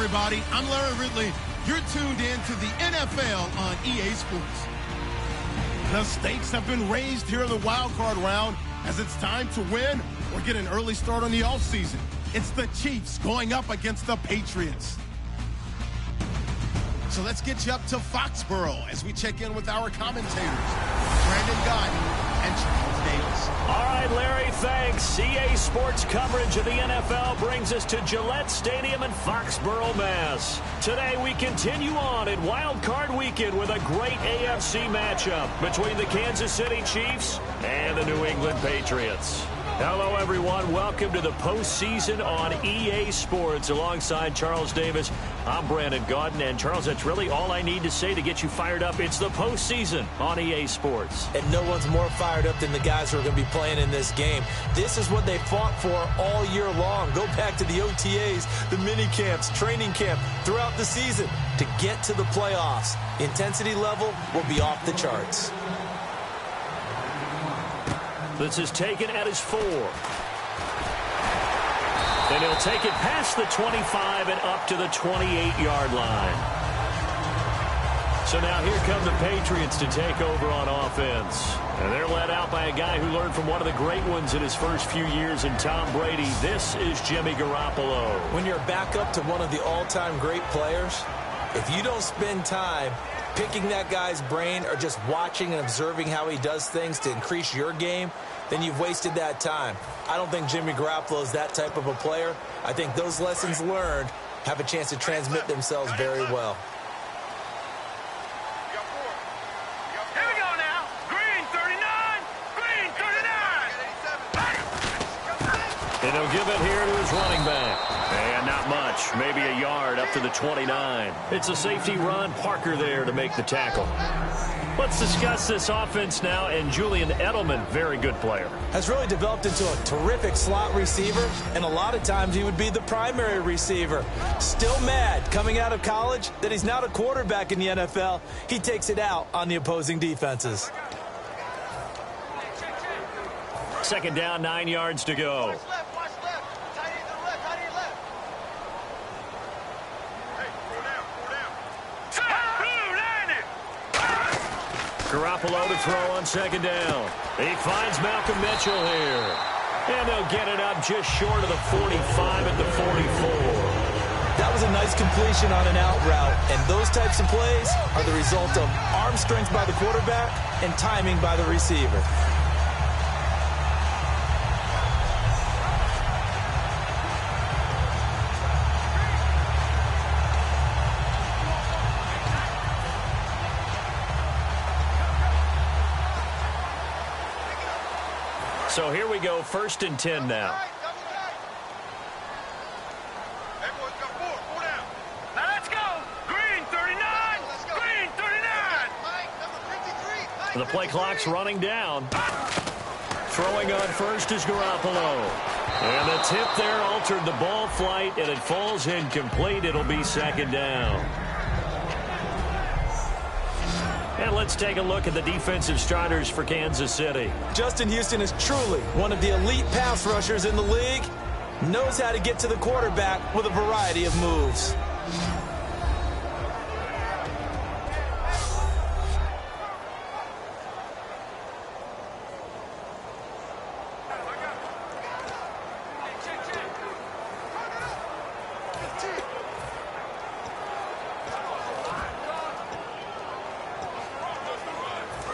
everybody. I'm Larry Ridley. You're tuned in to the NFL on EA Sports. The stakes have been raised here in the wild card round as it's time to win or get an early start on the offseason. It's the Chiefs going up against the Patriots. So let's get you up to Foxborough as we check in with our commentators, Brandon Gaudin and Charles Davis. All right, Larry, thanks. EA Sports coverage of the NFL brings us to Gillette Stadium in Foxborough, Mass. Today we continue on at Wild Card Weekend with a great AFC matchup between the Kansas City Chiefs and the New England Patriots. Hello, everyone. Welcome to the postseason on EA Sports. Alongside Charles Davis, I'm Brandon Gaudin. And, Charles, that's really all I need to say to get you fired up. It's the postseason on EA Sports. And no one's more fired up than the guys who are going to be playing in this game. This is what they fought for all year long. Go back to the OTAs, the mini camps, training camp, throughout the season to get to the playoffs. The intensity level will be off the charts. This is taken at his 4. And he'll take it past the 25 and up to the 28-yard line. So now here come the Patriots to take over on offense. And they're led out by a guy who learned from one of the great ones in his first few years in Tom Brady. This is Jimmy Garoppolo. When you're back up to one of the all-time great players, if you don't spend time picking that guy's brain or just watching and observing how he does things to increase your game, then you've wasted that time. I don't think Jimmy Garoppolo is that type of a player. I think those lessons learned have a chance to transmit themselves very well. Here we go now. Green 39. Green 39. And he'll give it here to his running back. And not much, maybe a yard up to the 29. It's a safety run. Parker there to make the tackle. Let's discuss this offense now, and Julian Edelman, very good player. Has really developed into a terrific slot receiver, and a lot of times he would be the primary receiver. Still mad coming out of college that he's now a quarterback in the NFL. He takes it out on the opposing defenses. Second down, 9 yards to go. Garoppolo to throw on second down. He finds Malcolm Mitchell here. And they'll get it up just short of the 45 at the 44. That was a nice completion on an out route. And those types of plays are the result of arm strength by the quarterback and timing by the receiver. So here we go, 1st and 10 now. Let's go. Green 39. Green 39. The play clock's running down. Throwing on first is Garoppolo. And the tip there altered the ball flight, and it falls incomplete. It'll be second down. And let's take a look at the defensive starters for Kansas City. Justin Houston is truly one of the elite pass rushers in the league. Knows how to get to the quarterback with a variety of moves.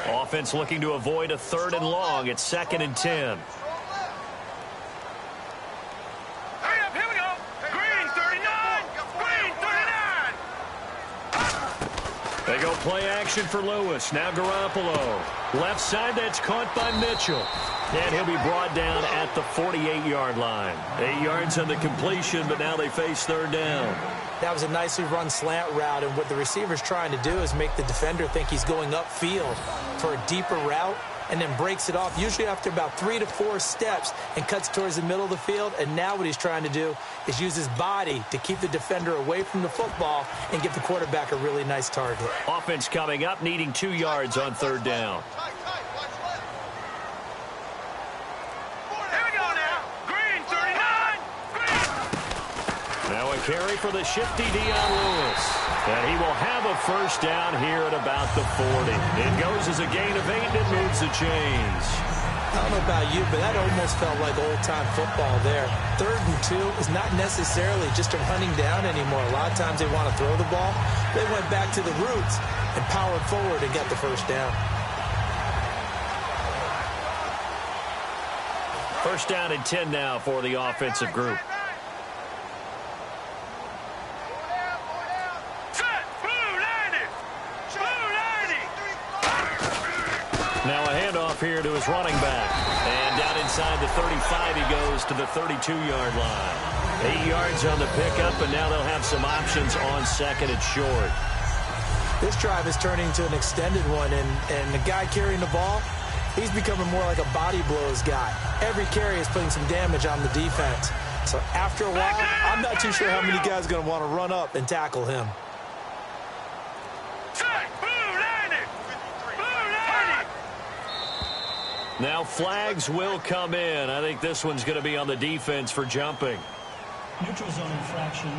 Offense looking to avoid a 3rd and long. It's 2nd and 10. Hurry up, here we go. Green 39. Green 39. They go play action for Lewis. Now Garoppolo. Left side, that's caught by Mitchell. And he'll be brought down at the 48-yard line. 8 yards on the completion, but now they face 3rd down. That was a nicely run slant route, and what the receiver's trying to do is make the defender think he's going upfield for a deeper route, and then breaks it off, usually after about 3 to 4 steps, and cuts towards the middle of the field. And now what he's trying to do is use his body to keep the defender away from the football and give the quarterback a really nice target. Offense coming up, needing 2 yards on 3rd down. carry for the shifty Dion Lewis. And he will have a first down here at about the 40. It goes as a gain of 8 and moves the chains. I don't know about you, but that almost felt like old-time football there. 3rd and 2 is not necessarily just a running down anymore. A lot of times they want to throw the ball. They went back to the roots and powered forward and got the first down. First down and 10 now for the offensive group. Now a handoff here to his running back. And down inside the 35, he goes to the 32-yard line. 8 yards on the pickup, and now they'll have some options on second and short. This drive is turning into an extended one, and the guy carrying the ball, he's becoming more like a body blows guy. Every carry is putting some damage on the defense. So after a while, I'm not too sure how many guys are going to want to run up and tackle him. Now flags will come in. I think this one's going to be on the defense for jumping. Neutral zone infraction,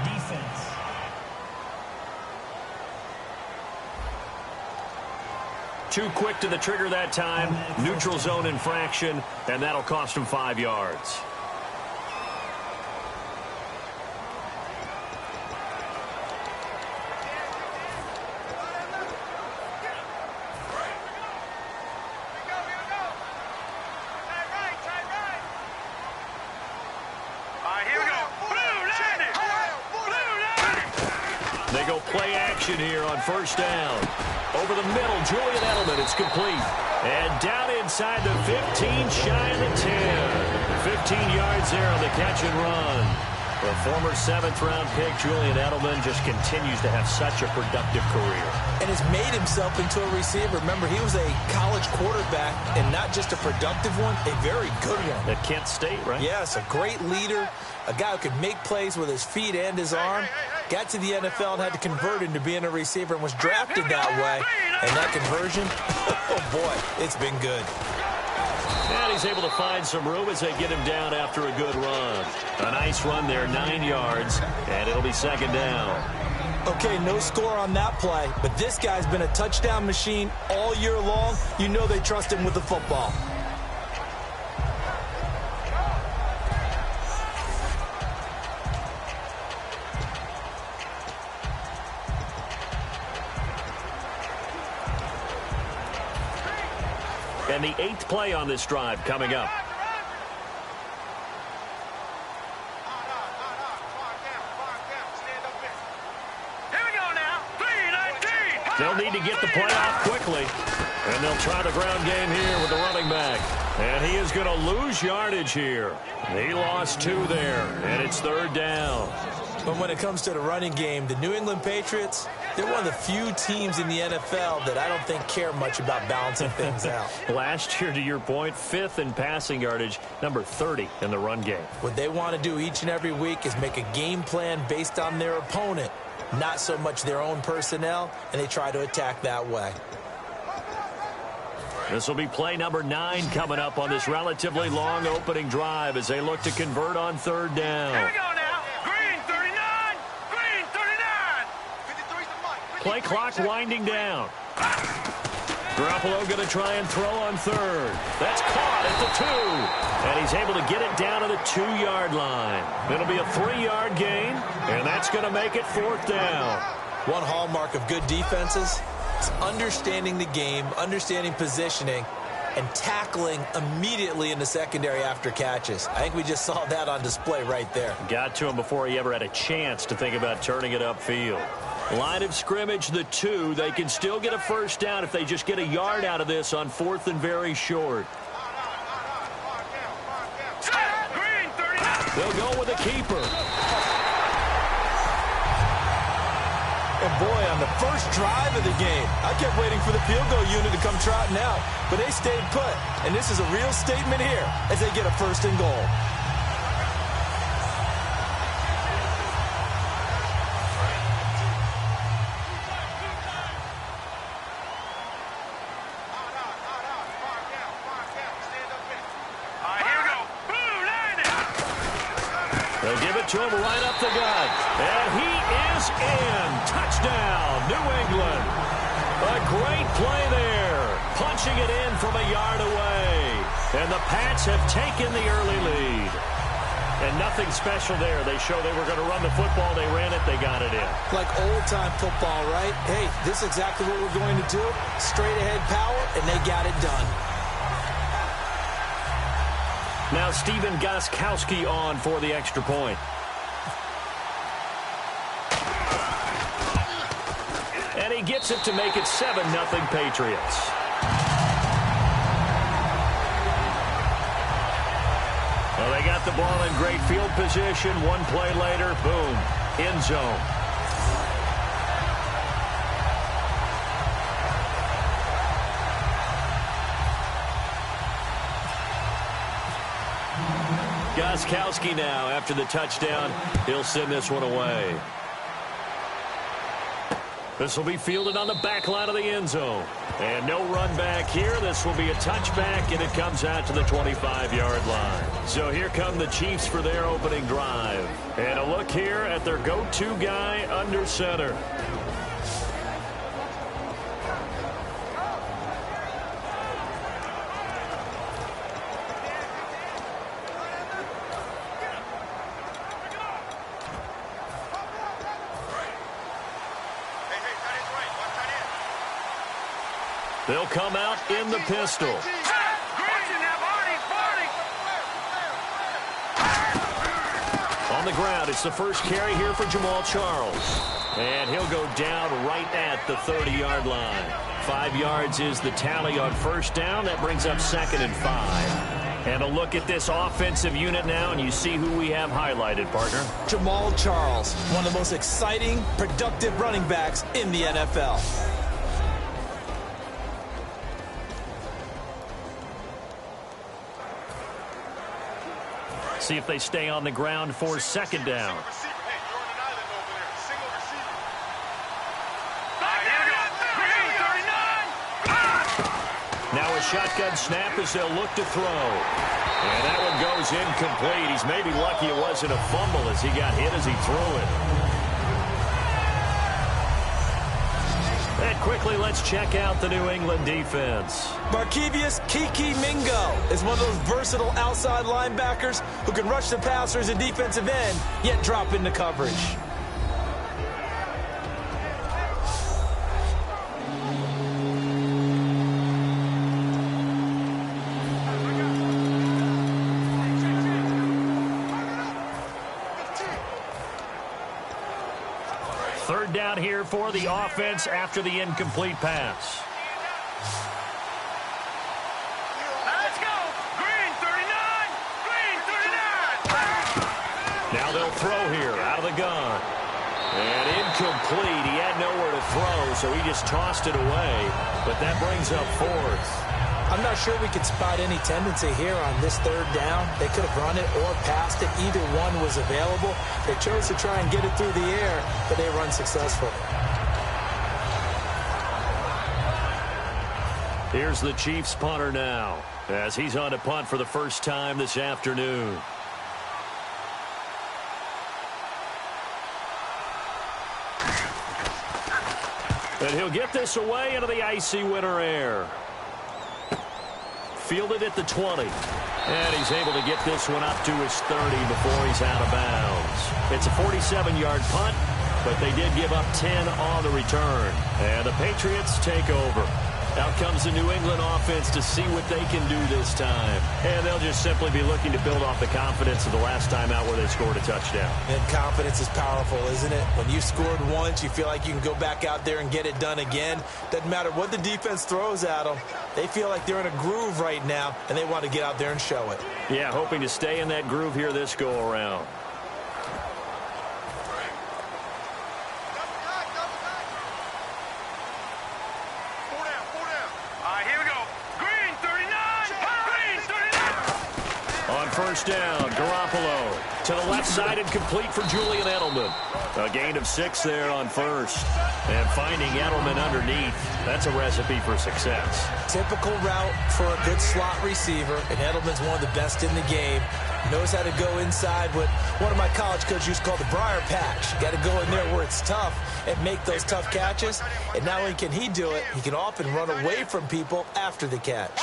defense. Too quick to the trigger that time. Neutral zone infraction, and that'll cost him 5 yards. They go play action here on first down. Over the middle, Julian Edelman, it's complete. And down inside the 15, shy of the 10. 15 yards there on the catch and run. The former 7th-round pick, Julian Edelman, just continues to have such a productive career. And has made himself into a receiver. Remember, he was a college quarterback, and not just a productive one, a very good one. At Kent State, right? Yes, a great leader, a guy who could make plays with his feet and his arm. Got to the NFL and had to convert into being a receiver and was drafted that way. And that conversion, oh boy, it's been good. And he's able to find some room as they get him down after a good run. A nice run there, 9 yards, and it'll be second down. Okay, no score on that play, but this guy's been a touchdown machine all year long. You know they trust him with the football. And the 8th play on this drive coming up. They'll need to get the play off quickly. And they'll try the ground game here with the running back. And he is going to lose yardage here. He lost 2 there, and it's 3rd down. But when it comes to the running game, the New England Patriots, they're one of the few teams in the NFL that I don't think care much about balancing things out. Last year, to your point, 5th in passing yardage, number 30 in the run game. What they want to do each and every week is make a game plan based on their opponent, not so much their own personnel, and they try to attack that way. This will be play number 9 coming up on this relatively long opening drive as they look to convert on 3rd down. Here we go now. Green 39. Green 39. Play clock winding down. Garoppolo going to try and throw on 3rd. That's caught at the 2. And he's able to get it down to the 2-yard line. It'll be a 3-yard gain, and that's going to make it 4th down. One hallmark of good defenses is understanding the game, understanding positioning, and tackling immediately in the secondary after catches. I think we just saw that on display right there. Got to him before he ever had a chance to think about turning it upfield. Line of scrimmage, the 2. They can still get a first down if they just get a yard out of this on 4th and very short. They'll go with a keeper. And boy, on the first drive of the game, I kept waiting for the field goal unit to come trotting out, but they stayed put. And this is a real statement here as they get a 1st and goal. to him right up the gut. And he is in. Touchdown, New England. A great play there. Punching it in from a yard away. And the Pats have taken the early lead. And nothing special there. They show they were going to run the football. They ran it. They got it in. Like old-time football, right? Hey, this is exactly what we're going to do. Straight-ahead power, and they got it done. Now Stephen Gostkowski on for the extra point. And he gets it to make it 7-0 Patriots. Well, they got the ball in great field position. One play later, boom, end zone. Gostkowski now, after the touchdown, he'll send this one away. This will be fielded on the back line of the end zone. And no run back here. This will be a touchback, and it comes out to the 25-yard line. So here come the Chiefs for their opening drive. And a look here at their go-to guy under center. They'll come out in the pistol. On the ground, it's the first carry here for Jamal Charles. And he'll go down right at the 30-yard line. 5 yards is the tally on first down. That brings up 2nd and 5. And a look at this offensive unit now, and you see who we have highlighted, partner. Jamal Charles, one of the most exciting, productive running backs in the NFL. See if they stay on the ground for 2nd down. Now a shotgun snap as they'll look to throw. And that one goes incomplete. He's maybe lucky it wasn't a fumble as he got hit as he threw it. And quickly, let's check out the New England defense. Markevius Kiki Mingo is one of those versatile outside linebackers who can rush the passer as a defensive end, yet drop into coverage. Third down here for the offense after the incomplete pass. Let's go. Green 39. Green 39. Now they'll throw here out of the gun. And incomplete. He had nowhere to throw, so he just tossed it away. But that brings up 4th. I'm not sure we could spot any tendency here on this 3rd down. They could have run it or passed it. Either one was available. They chose to try and get it through the air, but they run successful. Here's the Chiefs punter now as he's on to punt for the first time this afternoon. And he'll get this away into the icy winter air. Fielded at the 20. And he's able to get this one up to his 30 before he's out of bounds. It's a 47-yard punt, but they did give up 10 on the return. And the Patriots take over. Out comes the New England offense to see what they can do this time. And they'll just simply be looking to build off the confidence of the last time out where they scored a touchdown. And confidence is powerful, isn't it? When you scored once, you feel like you can go back out there and get it done again. Doesn't matter what the defense throws at them. They feel like they're in a groove right now, and they want to get out there and show it. Yeah, hoping to stay in that groove here this go-around. On first down, Garoppolo. To the left side and complete for Julian Edelman. A gain of 6 there on first. And finding Edelman underneath, that's a recipe for success. Typical route for a good slot receiver, and Edelman's one of the best in the game. Knows how to go inside what one of my college coaches used to call the briar patch. Got to go in there where it's tough and make those tough catches. And not only can he do it, he can often run away from people after the catch.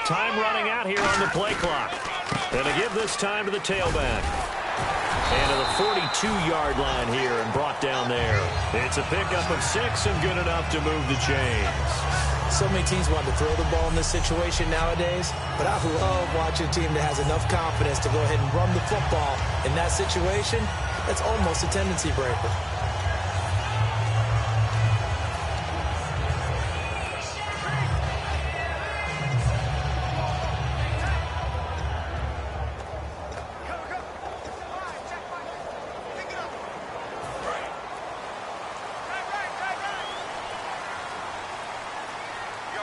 Time running out here on the play clock. And to give this time to the tailback. And to the 42-yard line here and brought down there. It's a pickup of 6 and good enough to move the chains. So many teams want to throw the ball in this situation nowadays, but I love watching a team that has enough confidence to go ahead and run the football in that situation. That's almost a tendency breaker.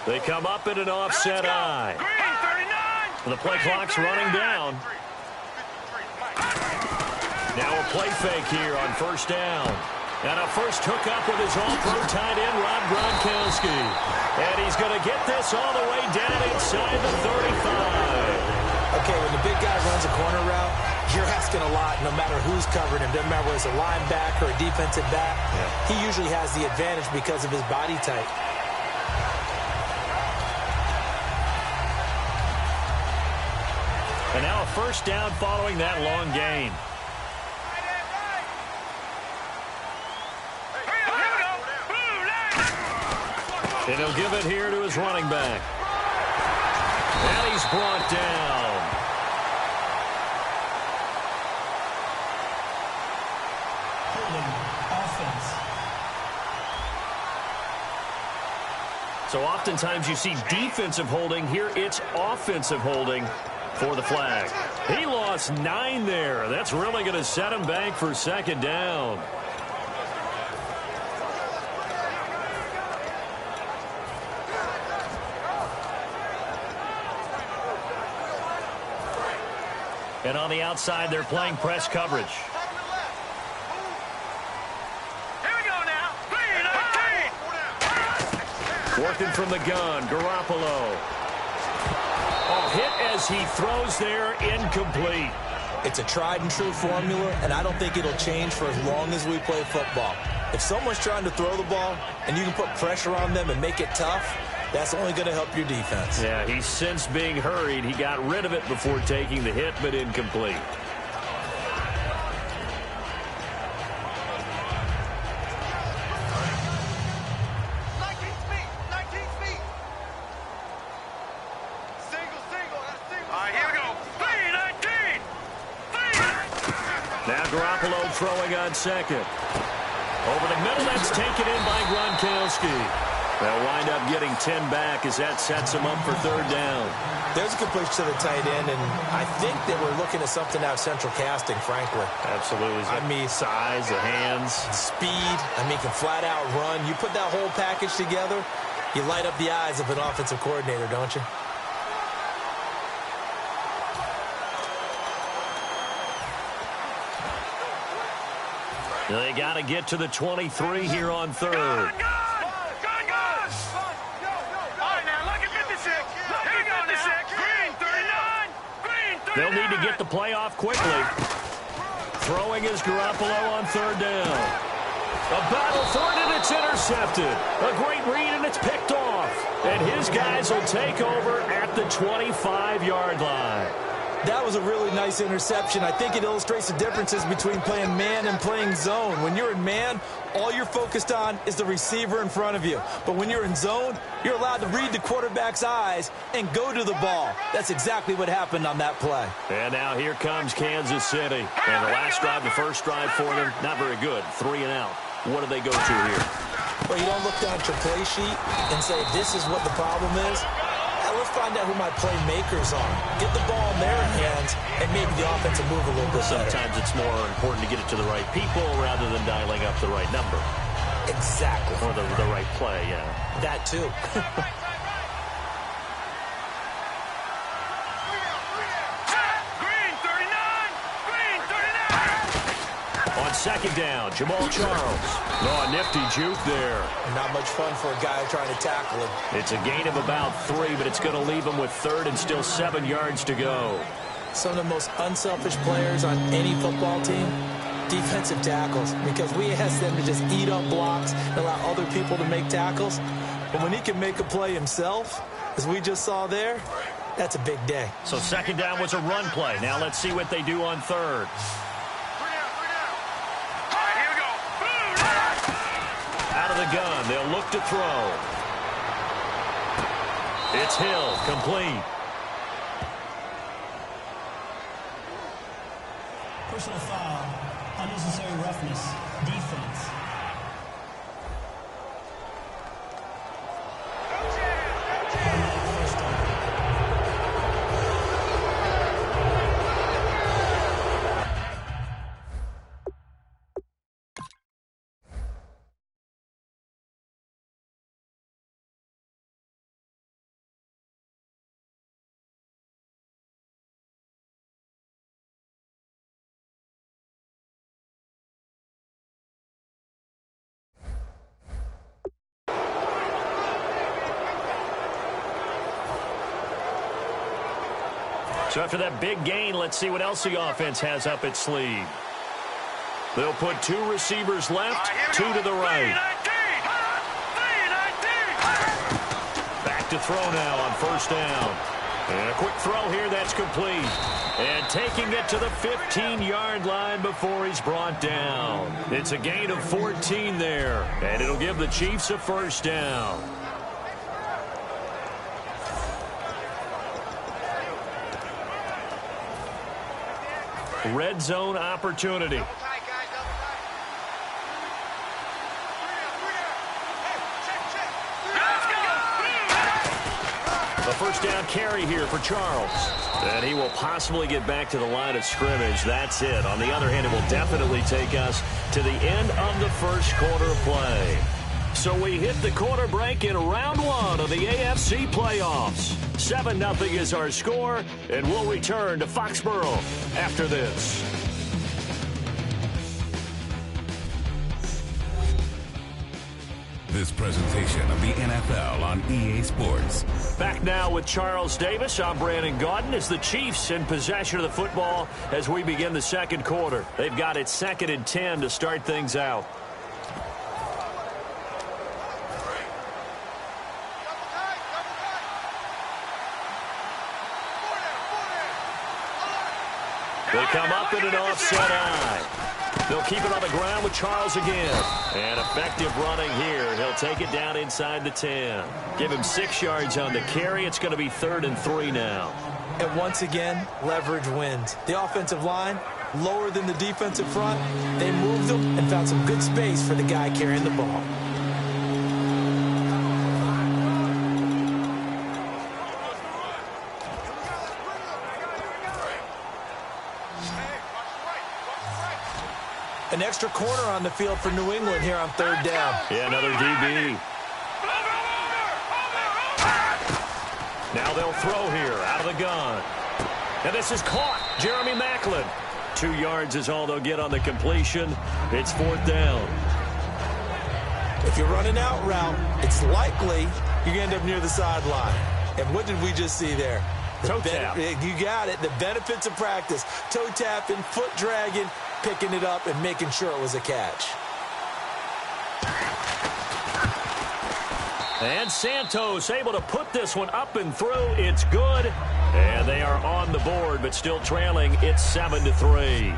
They come up in an offset eye. The play clock's running down. Now a play fake here on first down. And a first hookup with his all-pro tight end, Rob Gronkowski. And he's going to get this all the way down inside the 35. Okay, when the big guy runs a corner route, you're asking a lot no matter who's covering him. Doesn't matter whether it's a linebacker or a defensive back. Yeah. He usually has the advantage because of his body type. And now a first down following that long gain. And he'll give it here to his running back. And he's brought down. So oftentimes you see defensive holding. Here it's offensive holding for the flag. He lost 9 there. That's really going to set him back for second down. And on the outside, they're playing press coverage. Here we go now. Working from the gun, Garoppolo. Oh, hit as he throws there, incomplete. It's a tried and true formula, and I don't think it'll change for as long as we play football. If someone's trying to throw the ball and you can put pressure on them and make it tough, that's only going to help your defense. Yeah, he's since being hurried. He got rid of it before taking the hit, but incomplete. Garoppolo throwing on second. Over the middle, that's taken in by Gronkowski. They'll wind up getting 10 back as that sets him up for third down. There's a good push to the tight end, and I think that we're looking at something out of central casting, frankly. Absolutely. I mean, size, the hands. Speed. I mean, can flat out run. You put that whole package together, you light up the eyes of an offensive coordinator, don't you? They got to get to the 23 here on third. They'll need to get the play off quickly. Throwing is Garoppolo on third down. A battle for it, and it's intercepted. A great read, and it's picked off. And his guys will take over at the 25-yard line. That was a really nice interception. I think it illustrates the differences between playing man and playing zone. When you're in man, all you're focused on is the receiver in front of you. But when you're in zone, you're allowed to read the quarterback's eyes and go to the ball. That's exactly what happened on that play. And now here comes Kansas City. And the last drive, the first drive for them, not very good. 3 and out. What do they go to here? Well, you don't look down at your play sheet and say, this is what the problem is. Let's find out who my playmakers are. Get the ball in their hands, and maybe the offense will move a little bit better. Sometimes it's more important to get it to the right people rather than dialing up the right number. Exactly. Or the right play, yeah. That too. second down. Jamal Charles. Oh, a nifty juke there. Not much fun for a guy trying to tackle him. It's a gain of about 3, but it's going to leave him with third and still 7 yards to go. Some of the most unselfish players on any football team, defensive tackles, because we ask them to just eat up blocks and allow other people to make tackles. But when he can make a play himself, as we just saw there, that's a big day. So second down was a run play. Now let's see what they do on third. Out of the gun, they'll look to throw. It's Hill, complete. Personal foul, unnecessary roughness, defense. First down. So after that big gain, let's see what else the offense has up its sleeve. They'll put 2 receivers left, 2 to the right. Back to throw now on first down. And a quick throw here, that's complete. And taking it to the 15-yard line before he's brought down. It's a gain of 14 there, and it'll give the Chiefs a first down. Red zone opportunity. A first down carry here for Charles. And he will possibly get back to the line of scrimmage. That's it. On the other hand, it will definitely take us to the end of the first quarter of play. So we hit the quarter break in round 1 of the AFC playoffs. 7-0 is our score, and we'll return to Foxborough after this. This presentation of the NFL on EA Sports. Back now with Charles Davis. I'm Brandon Gaudin as the Chiefs in possession of the football as we begin the second quarter. They've got it 2nd and 10 to start things out. They come up in an offset eye. They'll keep it on the ground with Charles again. And effective running here. He'll take it down inside the 10. Give him 6 yards on the carry. It's going to be 3rd and 3 now. And once again, leverage wins. The offensive line, lower than the defensive front. They moved them and found some good space for the guy carrying the ball. An extra corner on the field for New England here on 3rd down. Yeah, another DB. Now they'll throw here out of the gun. And this is caught. Jeremy Maclin. 2 yards is all they'll get on the completion. It's 4th down. If you're running out route, it's likely you're going to end up near the sideline. And what did we just see there? Toe tap. You got it. The benefits of practice. Toe tapping, foot dragging, picking it up, and making sure it was a catch. And Santos able to put this one up and through. It's good. And they are on the board, but still trailing. It's 7-3.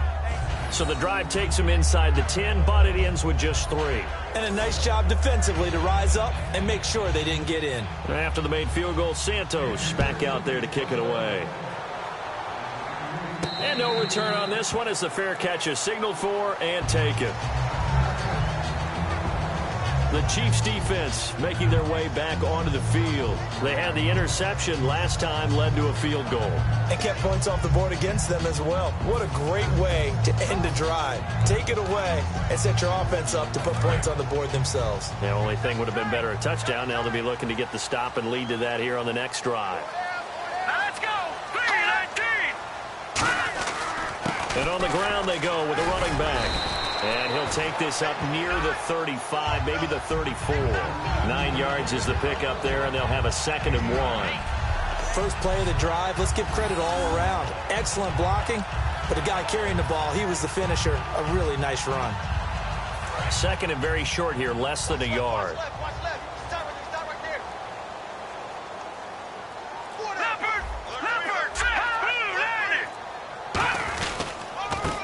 So the drive takes them inside the 10, but it ends with just 3. And a nice job defensively to rise up and make sure they didn't get in. After the made field goal, Santos back out there to kick it away. And no return on this one as the fair catch is signaled for and taken. The Chiefs defense making their way back onto the field. They had the interception last time, led to a field goal. And kept points off the board against them as well. What a great way to end a drive. Take it away and set your offense up to put points on the board themselves. The only thing would have been better a touchdown. Now they'll be looking to get the stop and lead to that here on the next drive. Now let's go. 3-19. And on the ground they go with a running back. And he'll take this up near the 35, maybe the 34. 9 yards is the pickup there, and they'll have a 2nd and 1. First play of the drive, let's give credit all around. Excellent blocking, but the guy carrying the ball, he was the finisher. A really nice run. 2nd and very short here, less than a yard.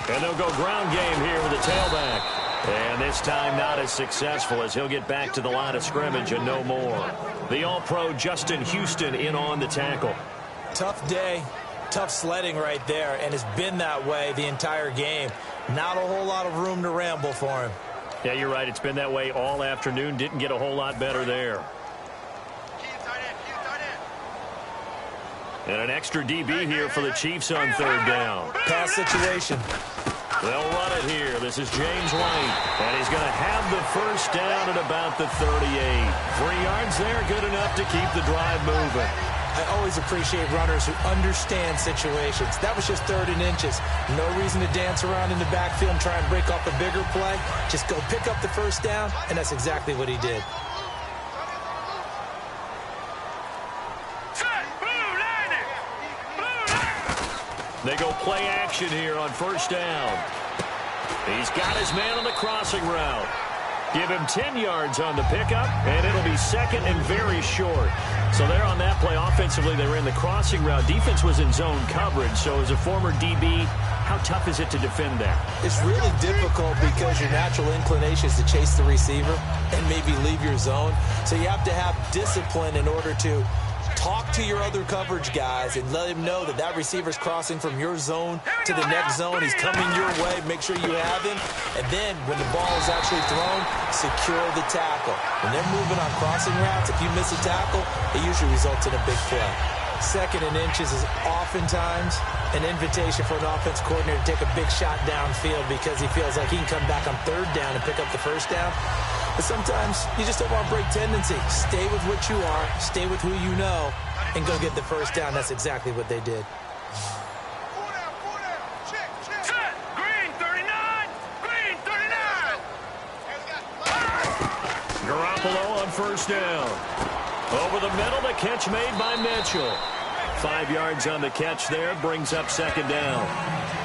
And they'll go ground game here with the tailback. And this time not as successful as he'll get back to the line of scrimmage and no more. The All-Pro Justin Houston in on the tackle. Tough day, tough sledding right there, and it's been that way the entire game. Not a whole lot of room to ramble for him. Yeah, you're right. It's been that way all afternoon. Didn't get a whole lot better there. And an extra DB here for the Chiefs on 3rd down. Pass situation. They'll run it here. This is James White. And he's going to have the first down at about the 38. 3 yards there, good enough to keep the drive moving. I always appreciate runners who understand situations. That was just 3rd and inches. No reason to dance around in the backfield and try and break off a bigger play. Just go pick up the first down, and that's exactly what he did. They go play action here on 1st down. He's got his man on the crossing route. Give him 10 yards on the pickup, and it'll be 2nd and very short. So there on that play, offensively, they ran the crossing route. Defense was in zone coverage, so as a former DB, how tough is it to defend that? It's really difficult because your natural inclination is to chase the receiver and maybe leave your zone. So you have to have discipline in order to talk to your other coverage guys and let him know that that receiver's crossing from your zone to the next zone. He's coming your way. Make sure you have him. And then when the ball is actually thrown, secure the tackle. When they're moving on crossing routes, if you miss a tackle, it usually results in a big play. 2nd and inches is oftentimes an invitation for an offense coordinator to take a big shot downfield because he feels like he can come back on 3rd down and pick up the first down. But sometimes you just don't want to break tendency. Stay with what you are, stay with who you know, and go get the first down. That's exactly what they did. Green 39! Green 39! Garoppolo on 1st down. Over the middle, the catch made by Mitchell. 5 yards on the catch there, brings up 2nd down.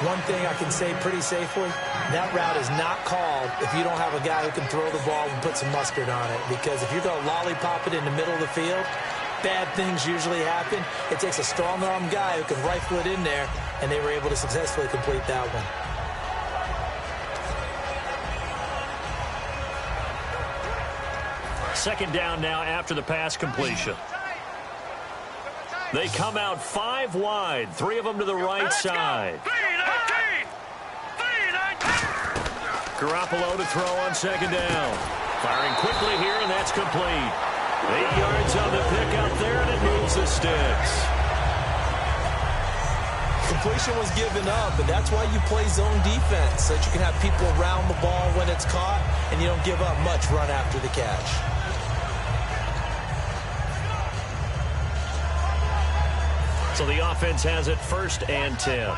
One thing I can say pretty safely, that route is not called if you don't have a guy who can throw the ball and put some mustard on it. Because if you're going to lollipop it in the middle of the field, bad things usually happen. It takes a strong-arm guy who can rifle it in there, and they were able to successfully complete that one. Second down now after the pass completion. They come out 5 wide, 3 of them to the right side. Garoppolo to throw on 2nd down. Firing quickly here, and that's complete. 8 yards on the pickup there, and it moves the sticks. Completion was given up, and that's why you play zone defense, so that you can have people around the ball when it's caught, and you don't give up much run after the catch. So the offense has it 1st and 10.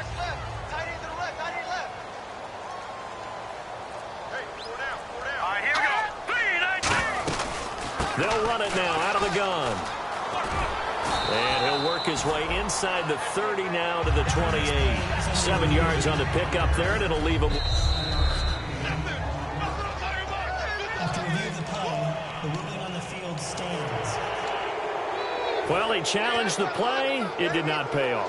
They'll run it now out of the gun. And he'll work his way inside the 30 now to the 28. 7 yards on the pickup there, and it'll leave him. After review of the play, the ruling on the field stands. Well, he challenged the play. It did not pay off.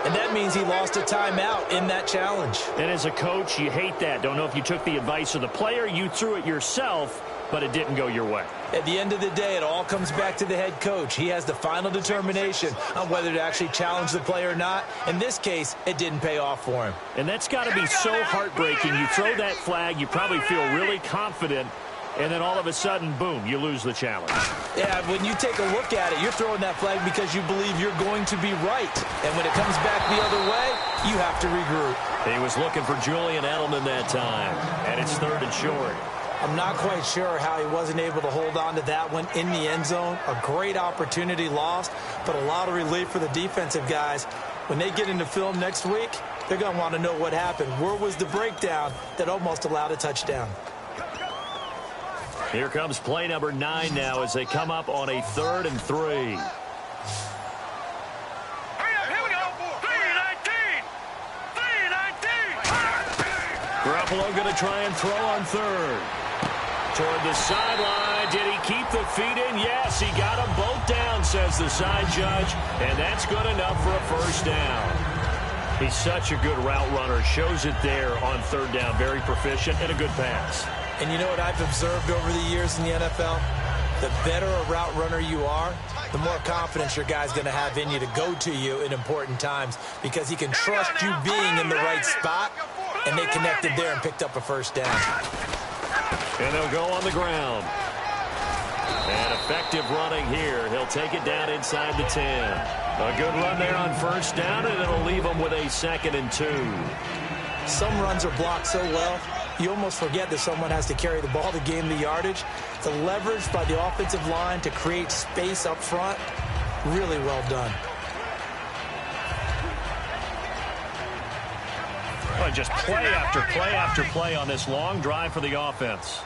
And that means he lost a timeout in that challenge. And as a coach, you hate that. Don't know if you took the advice of the player. You threw it yourself, but it didn't go your way. At the end of the day, it all comes back to the head coach. He has the final determination on whether to actually challenge the play or not. In this case, it didn't pay off for him. And that's got to be so heartbreaking. You throw that flag, you probably feel really confident, and then all of a sudden, boom, you lose the challenge. Yeah, when you take a look at it, you're throwing that flag because you believe you're going to be right. And when it comes back the other way, you have to regroup. He was looking for Julian Edelman that time, and it's 3rd and short. I'm not quite sure how he wasn't able to hold on to that one in the end zone. A great opportunity lost, but a lot of relief for the defensive guys. When they get into film next week, they're going to want to know what happened. Where was the breakdown that almost allowed a touchdown? Here comes play number 9 now as they come up on a 3rd and 3. Here we go. 3-19. 3-19. Garoppolo going to try and throw on 3rd. Toward the sideline. Did he keep the feet in? Yes, he got them both down, says the side judge. And that's good enough for a first down. He's such a good route runner. Shows it there on 3rd down. Very proficient and a good pass. And you know what I've observed over the years in the NFL? The better a route runner you are, the more confidence your guy's going to have in you to go to you in important times because he can trust you being in the right spot, and they connected there and picked up a first down. And they'll go on the ground. And effective running here. He'll take it down inside the 10. A good run there on first down, and it'll leave him with a 2nd and 2. Some runs are blocked so well, you almost forget that someone has to carry the ball to gain the yardage. The leverage by the offensive line to create space up front, really well done. Well, just play after play after play on this long drive for the offense.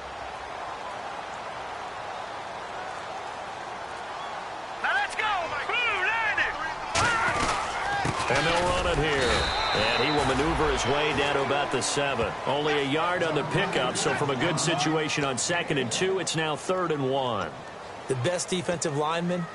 Now let's go. Blue 90. And they'll run it here. And he will maneuver his way down to about the 7. Only a yard on the pickup, so from a good situation on 2nd and 2, it's now 3rd and 1. The best defensive linemen,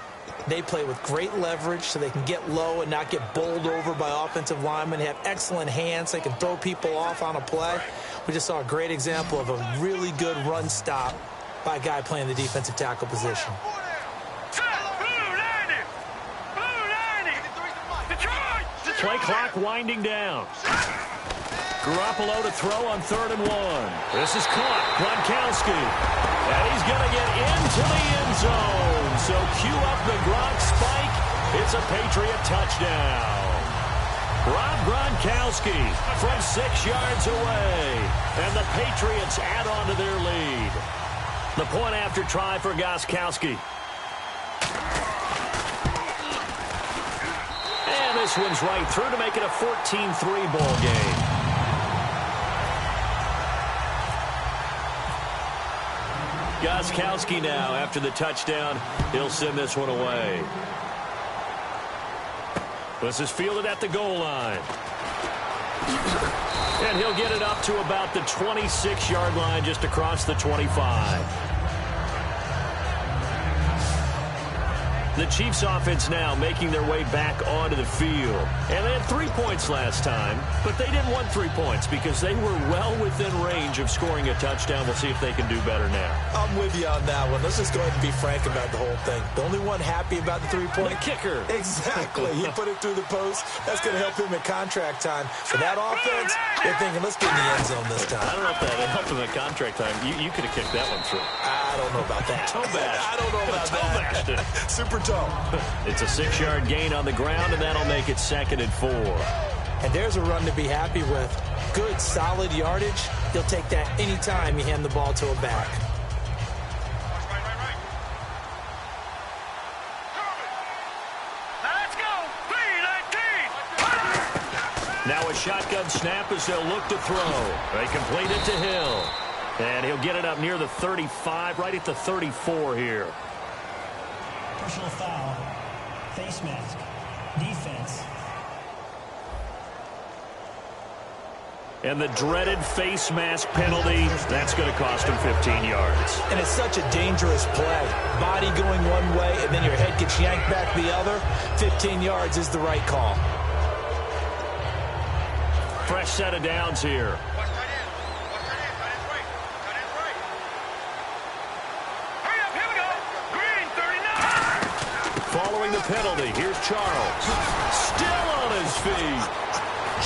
they play with great leverage so they can get low and not get bowled over by offensive linemen. They have excellent hands. They can throw people off on a play. We just saw a great example of a really good run stop by a guy playing the defensive tackle position. Play clock winding down. Garoppolo to throw on 3rd and 1. This is caught. Gronkowski. And he's going to get into the end zone. So cue up the Gronk spike. It's a Patriot touchdown. Rob Gronkowski from 6 yards away. And the Patriots add on to their lead. The point after try for Gronkowski. And this one's right through to make it a 14-3 ball game. Gronkowski now, after the touchdown, he'll send this one away. This is fielded at the goal line. And he'll get it up to about the 26-yard line, just across the 25. The Chiefs offense now making their way back onto the field. And they had 3 points last time, but they didn't want 3 points because they were well within range of scoring a touchdown. We'll see if they can do better now. I'm with you on that one. Let's just go ahead and be frank about the whole thing. The only one happy about the 3-point. The kicker. Exactly. He put it through the post. That's going to help him at contract time. For that offense, they're thinking, let's get in the end zone this time. I don't know if that helped him at contract time. You could have kicked that one through. I don't know about that. Toe bash. I don't know about that. Bashed it. Super toe. It's a 6-yard gain on the ground, and that'll make it 2nd and 4. And there's a run to be happy with. Good, solid yardage. He'll take that anytime you hand the ball to a back. Let's go. 3-19. Now a shotgun snap as they'll look to throw. They complete it to Hill. And he'll get it up near the 35, right at the 34 here. Personal foul. Face mask. Defense. And the dreaded face mask penalty, that's going to cost him 15 yards. And it's such a dangerous play. Body going one way, and then your head gets yanked back the other. 15 yards is the right call. Fresh set of downs here. Following the penalty, here's Charles. Still on his feet.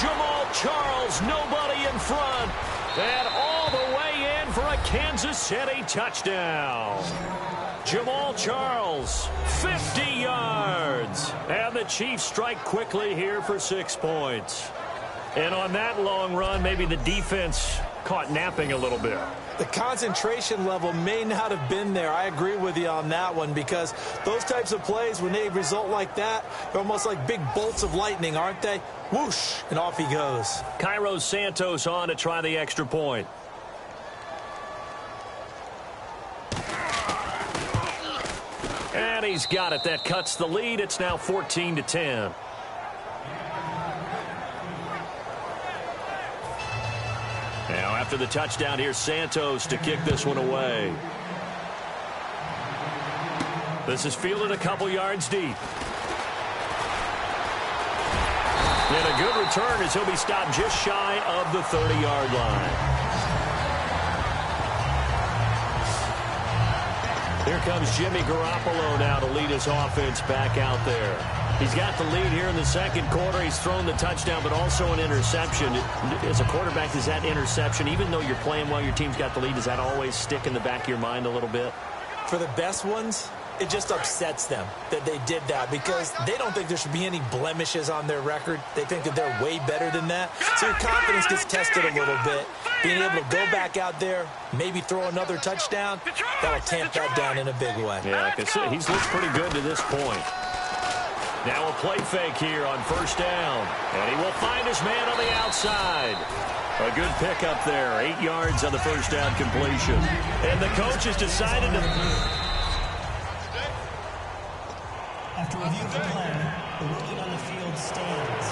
Jamal Charles, nobody in front. And all the way in for a Kansas City touchdown. Jamal Charles, 50 yards. And the Chiefs strike quickly here for 6 points. And on that long run, maybe the defense caught napping a little bit. The concentration level may not have been there. I agree with you on that one, because those types of plays, when they result like that, they're almost like big bolts of lightning, aren't they? Whoosh, and off he goes. Cairo Santos on to try the extra point. And he's got it. That cuts the lead. It's now 14-10. Now, after the touchdown, here's Santos to kick this one away. This is fielded a couple yards deep. And a good return as he'll be stopped just shy of the 30-yard line. Here comes Jimmy Garoppolo now to lead his offense back out there. He's got the lead here in the second quarter. He's thrown the touchdown, but also an interception. As a quarterback, is that interception, even though you're playing well, your team's got the lead, does that always stick in the back of your mind a little bit? For the best ones, it just upsets them that they did that, because they don't think there should be any blemishes on their record. They think that they're way better than that. So your confidence gets tested a little bit. Being able to go back out there, maybe throw another touchdown, that'll tamp that down in a big way. Yeah, like I said, he's looked pretty good to this point. Now a play fake here on first down. And he will find his man on the outside. A good pickup there. 8 yards on the first down completion. And the coach has decided to... After review of the play, the ruling on the field stands.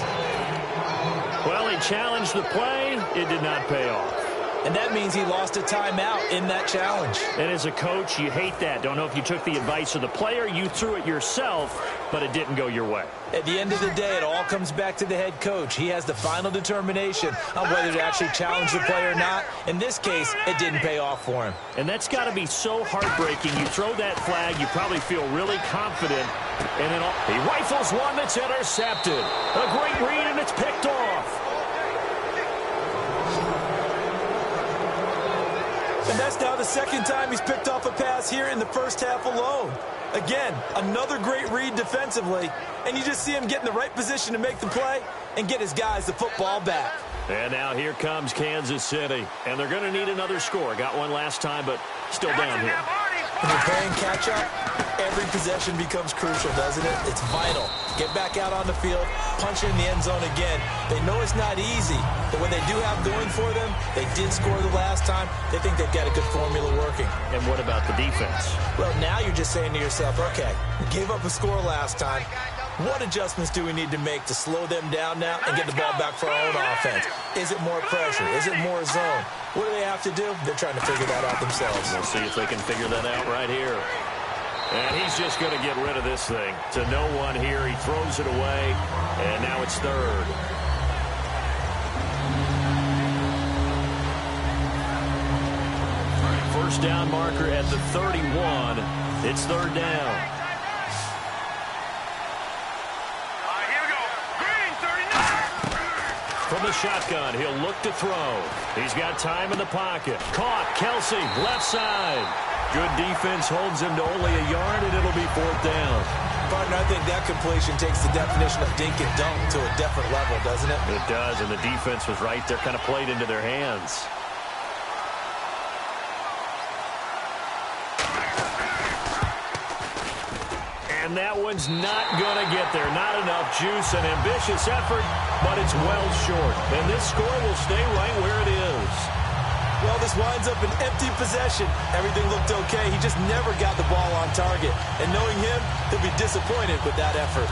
Well, he challenged the play. It did not pay off. And that means he lost a timeout in that challenge. And as a coach, you hate that. Don't know if you took the advice of the player, you threw it yourself, but it didn't go your way. At the end of the day, it all comes back to the head coach. He has the final determination on whether to actually challenge the play or not. In this case, it didn't pay off for him. And that's got to be so heartbreaking. You throw that flag, you probably feel really confident, and then he rifles one that's intercepted. A great read, and it's picked off. And that's now the second time he's picked off a pass here in the first half alone. Again, another great read defensively, and you just see him get in the right position to make the play and get his guys the football back. And now here comes Kansas City, and they're going to need another score. Got one last time, but still down here. When you're playing catch-up, every possession becomes crucial, doesn't it? It's vital. Get back out on the field, punch it in the end zone again. They know it's not easy, but what they do have going for them, they did score the last time. They think they've got a good formula working. And what about the defense? Well, now you're just saying to yourself, okay, we gave up a score last time. What adjustments do we need to make to slow them down now and get the ball back for our own offense? Is it more pressure? Is it more zone? What do they have to do? They're trying to figure that out themselves. We'll see if they can figure that out right here. And he's just going to get rid of this thing. To no one here. He throws it away, and now it's third. First down marker at the 31. It's third down. From the shotgun, he'll look to throw. He's got time in the pocket. Caught. Kelsey, left side. Good defense holds him to only a yard, and it'll be fourth down. Partner, I think that completion takes the definition of dink and dunk to a different level, doesn't it? It does, and the defense was right there, kind of played into their hands. And that one's not going to get there. Not enough juice. An ambitious effort, but it's well short. And this score will stay right where it is. Well, this winds up an empty possession. Everything looked okay. He just never got the ball on target. And knowing him, he'll be disappointed with that effort.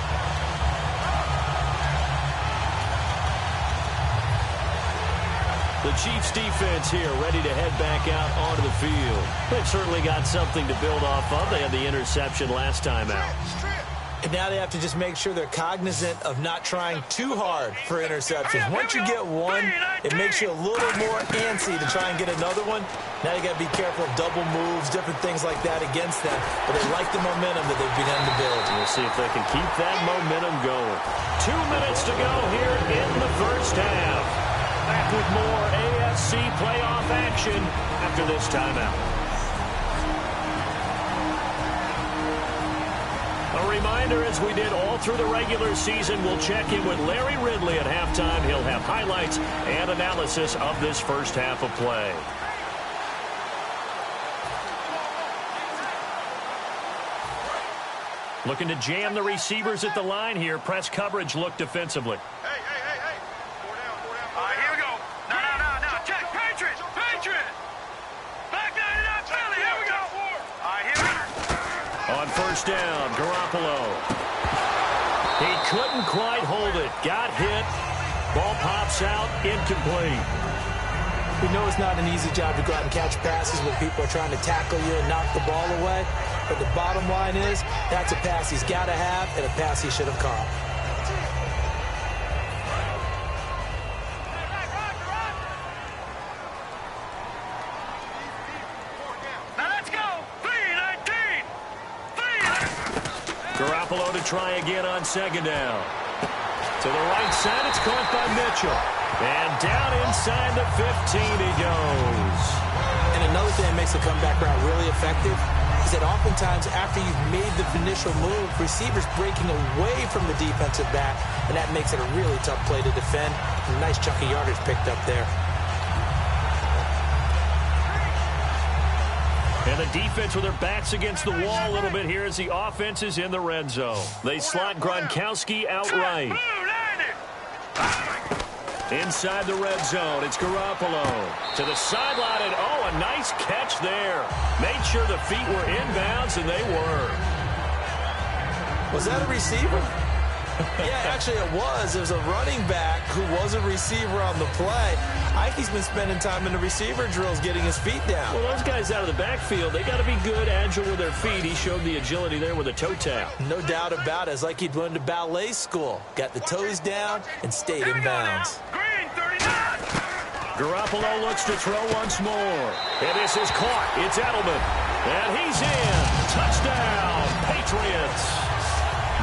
The Chiefs defense here ready to head back out onto the field. They've certainly got something to build off of. They had the interception last time out. And now they have to just make sure they're cognizant of not trying too hard for interceptions. Once you get one, it makes you a little more antsy to try and get another one. Now you got to be careful of double moves, different things like that against them. But they like the momentum that they've begun to build. We'll see if they can keep that momentum going. 2 minutes to go here in the first half. Back with more AFC playoff action after this timeout. A reminder, as we did all through the regular season, we'll check in with Larry Ridley at halftime. He'll have highlights and analysis of this first half of play. Looking to jam the receivers at the line here. Press coverage look defensively. Hey. 4 down. All right, here we go. No. Check. Patriots. Back 99 Philly. Here we go. All right, here we go. On first down, Garoppolo. He couldn't quite hold it. Got hit. Ball pops out. Incomplete. We know it's not an easy job to go out and catch passes when people are trying to tackle you and knock the ball away. But the bottom line is, that's a pass he's got to have and a pass he should have caught. Now let's go. 3-19. Garoppolo to try again on second down. To the right side, it's caught by Mitchell. And down inside the 15 he goes. And another thing that makes the comeback route really effective is that oftentimes after you've made the initial move, receivers breaking away from the defensive back, and that makes it a really tough play to defend. A nice chunk of yardage picked up there. And the defense with their backs against the wall a little bit here as the offense is in the red zone. They slot Gronkowski outright. Inside the red zone, it's Garoppolo. To the sideline, and a nice catch there. Made sure the feet were inbounds, and they were. Was that a receiver? Yeah, actually it was. It was a running back who was a receiver on the play. Ike's been spending time in the receiver drills getting his feet down. Well, those guys out of the backfield, they got to be good, agile with their feet. He showed the agility there with a toe tap. No doubt about it. It's like he'd went to ballet school. Got the toes down and stayed in bounds. Green 39. Garoppolo looks to throw once more. And this is caught. It's Edelman. And he's in. Touchdown, Patriots.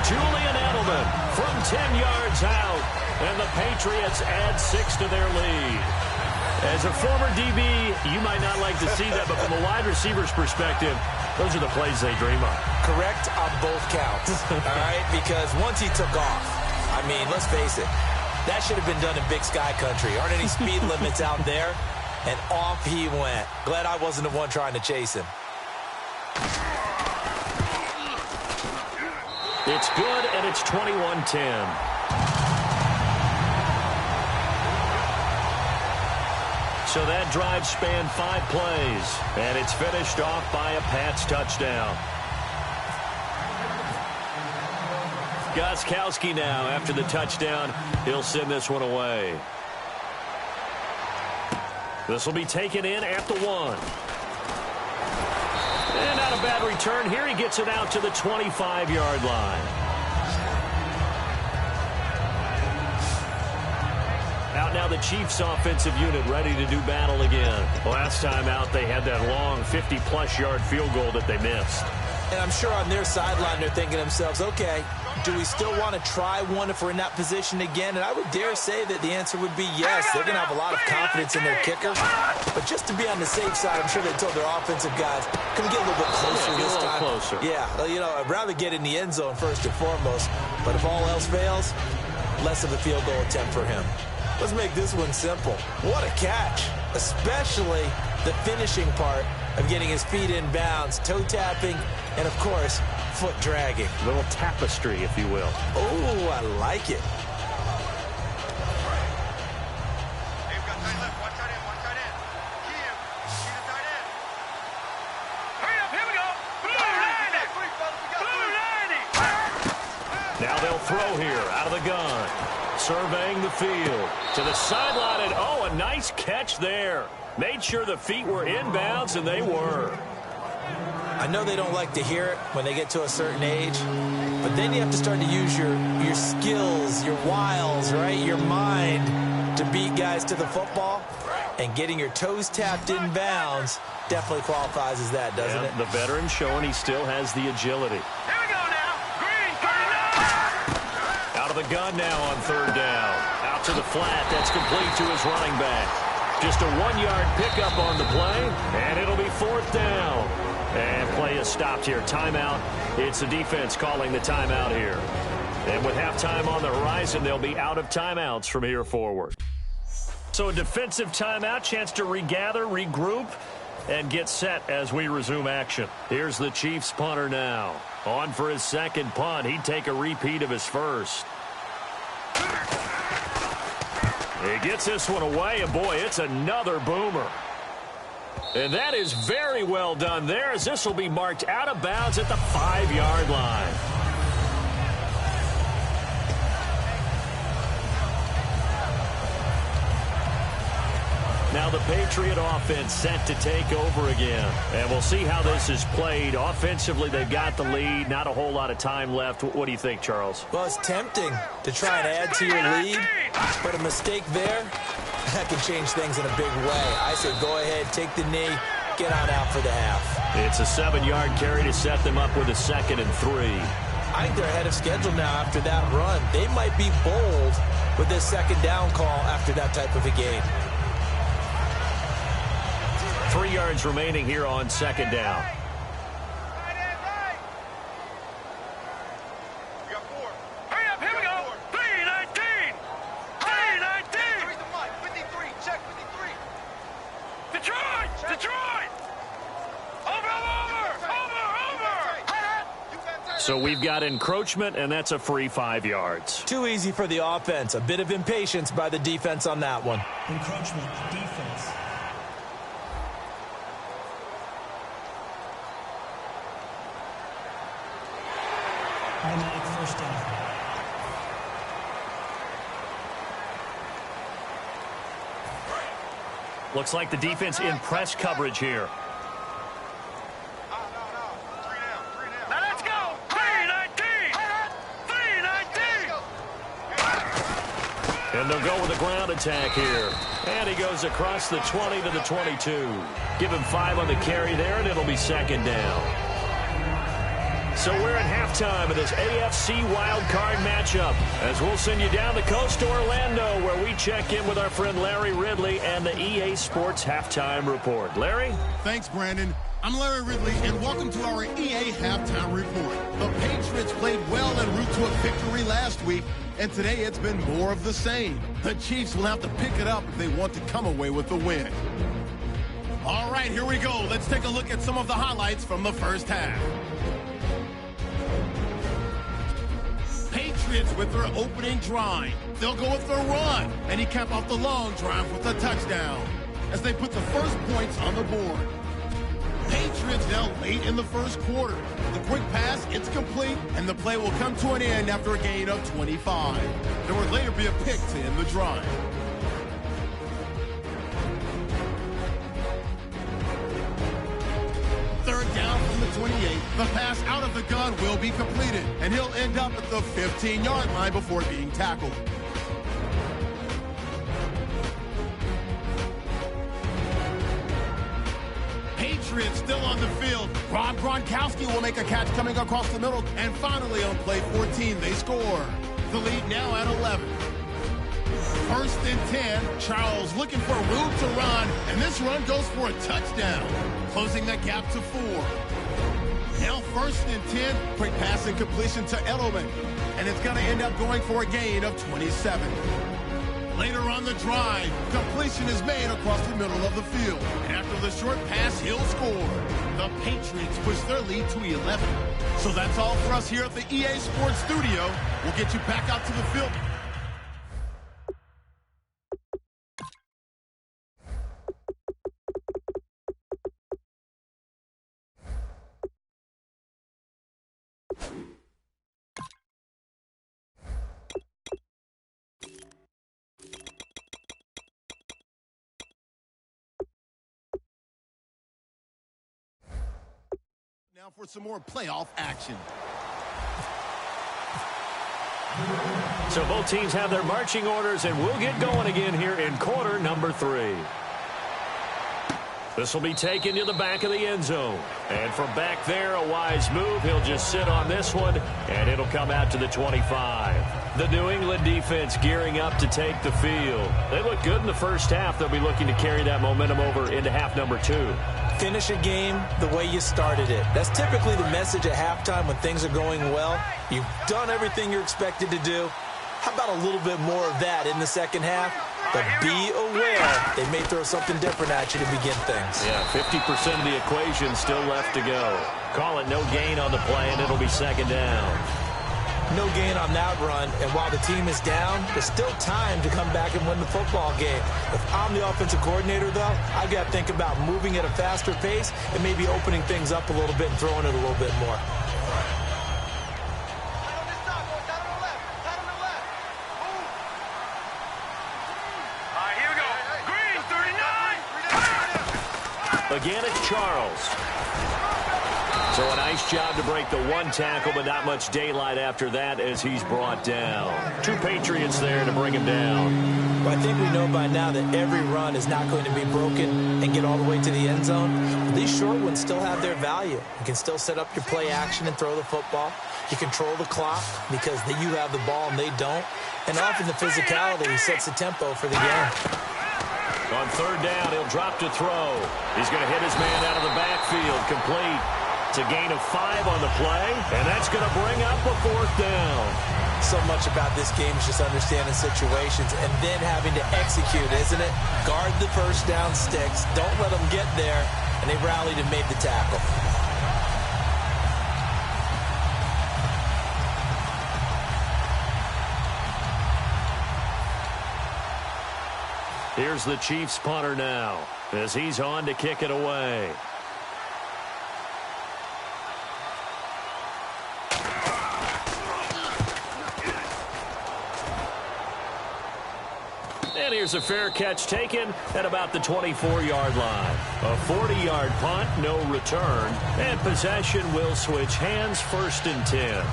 Julian Edelman from 10 yards out. And the Patriots add 6 to their lead. As a former DB, you might not like to see that, but from a wide receiver's perspective, those are the plays they dream of. Correct on both counts, all right? Because once he took off, I mean, let's face it, that should have been done in Big Sky Country. Aren't any speed limits out there? And off he went. Glad I wasn't the one trying to chase him. It's good, and it's 21-10. So that drive spanned 5 plays, and it's finished off by a Pats touchdown. Gostkowski now, after the touchdown, he'll send this one away. This will be taken in at the 1. And not a bad return here. He gets it out to the 25-yard line. Out now the Chiefs offensive unit ready to do battle again. Last time out they had that long 50-plus yard field goal that they missed. And I'm sure on their sideline they're thinking to themselves, okay, do we still want to try one if we're in that position again? And I would dare say that the answer would be yes. They're going to have a lot of confidence in their kicker. But just to be on the safe side, I'm sure they told their offensive guys, can we get a little bit closer this time? Closer. Yeah, you know, I'd rather get in the end zone first and foremost. But if all else fails, less of a field goal attempt for him. Let's make this one simple. What a catch, especially the finishing part of getting his feet in bounds, toe tapping, and of course, foot dragging. A little tapestry, if you will. Oh, I like it. Hey, we've got tight left. One tight end. Key him. Key the tight end. Hurry up. Here we go. Blue 90. Now they'll throw here out of the gun. Surveying the field. To the sideline, and a nice catch there. Made sure the feet were inbounds, and they were. I know they don't like to hear it when they get to a certain age, but then you have to start to use your skills, your wiles, right? Your mind to beat guys to the football. And getting your toes tapped in bounds definitely qualifies as that, doesn't it? The veteran showing he still has the agility. Here we go now. Green 39. Out of the gun now on third down. Out to the flat. That's complete to his running back. Just a 1-yard pickup on the play, and it'll be 4th down. And play is stopped here. Timeout. It's the defense calling the timeout here. And with halftime on the horizon, they'll be out of timeouts from here forward. So a defensive timeout, chance to regather, regroup, and get set as we resume action. Here's the Chiefs punter now. On for his second punt. He'd take a repeat of his first. He gets this one away, and boy, it's another boomer. And that is very well done there, as this will be marked out of bounds at the 5-yard line. Now the Patriot offense set to take over again. And we'll see how this is played. Offensively, they've got the lead. Not a whole lot of time left. What do you think, Charles? Well, it's tempting to try and add to your lead, but a mistake there, that can change things in a big way. I say go ahead, take the knee, get on out for the half. It's a 7-yard carry to set them up with a 2nd and 3. I think they're ahead of schedule now after that run. They might be bold with this 2nd down call after that type of a game. 3 yards remaining here on 2nd down. Hurry up, here we go. 3-19. 3-19. 53, check 53. Detroit. Over. So we've got encroachment, and that's a free 5 yards. Too easy for the offense. A bit of impatience by the defense on that one. Encroachment, defense. Automatic first down. Looks like the defense in press coverage here. Now let's go. 3-19. 3-19. And they'll go with a ground attack here. And he goes across the 20 to the 22. Give him 5 on the carry there, and it'll be 2nd down. So we're at halftime of this AFC wildcard matchup, as we'll send you down the coast to Orlando, where we check in with our friend Larry Ridley and the EA Sports Halftime Report. Larry? Thanks, Brandon. I'm Larry Ridley, and welcome to our EA Halftime Report. The Patriots played well en route to a victory last week, and today it's been more of the same. The Chiefs will have to pick it up if they want to come away with the win. All right, here we go. Let's take a look at some of the highlights from the first half. Patriots with their opening drive. They'll go with their run, and he capped off the long drive with a touchdown as they put the first points on the board. Patriots now late in the first quarter. The quick pass, it's complete, and the play will come to an end after a gain of 25. There would later be a pick to end the drive. Third down from the 28. The pass out of the gun will be completed, and he'll end up at the 15-yard line before being tackled. Patriots still on the field. Rob Gronkowski will make a catch coming across the middle, and finally on play 14, they score. The lead now at 11. 1st and 10. Charles looking for room to run, and this run goes for a touchdown, closing the gap to 4. Now 1st and 10. Quick pass and completion to Edelman, and it's going to end up going for a gain of 27. Later on the drive, completion is made across the middle of the field. And after the short pass, he'll score. The Patriots push their lead to 11. So that's all for us here at the EA Sports Studio. We'll get you back out to the field. Now for some more playoff action. So both teams have their marching orders, and we'll get going again here in quarter number 3. This will be taken to the back of the end zone. And from back there, a wise move. He'll just sit on this one, and it'll come out to the 25. The New England defense gearing up to take the field. They look good in the first half. They'll be looking to carry that momentum over into half number 2. Finish a game the way you started it. That's typically the message at halftime when things are going well. You've done everything you're expected to do. How about a little bit more of that in the second half? But be aware, they may throw something different at you to begin things. Yeah, 50% of the equation still left to go. Call it no gain on the play, and it'll be second down. No gain on that run, and while the team is down, there's still time to come back and win the football game. If I'm the offensive coordinator, though, I've got to think about moving at a faster pace and maybe opening things up a little bit and throwing it a little bit more. Here we go. Green, 39. Again, it's Charles. So a nice job to break the one tackle, but not much daylight after that as he's brought down. 2 Patriots there to bring him down. Well, I think we know by now that every run is not going to be broken and get all the way to the end zone. But these short ones still have their value. You can still set up your play action and throw the football. You control the clock because you have the ball and they don't. And often the physicality sets the tempo for the game. On third down, he'll drop to throw. He's going to hit his man out of the backfield, complete. It's a gain of 5 on the play, and that's going to bring up a 4th down. So much about this game is just understanding situations and then having to execute, isn't it? Guard the first down sticks. Don't let them get there, and they rallied and made the tackle. Here's the Chiefs punter now as he's on to kick it away. And here's a fair catch taken at about the 24-yard line. A 40-yard punt, no return, and possession will switch hands, 1st and 10.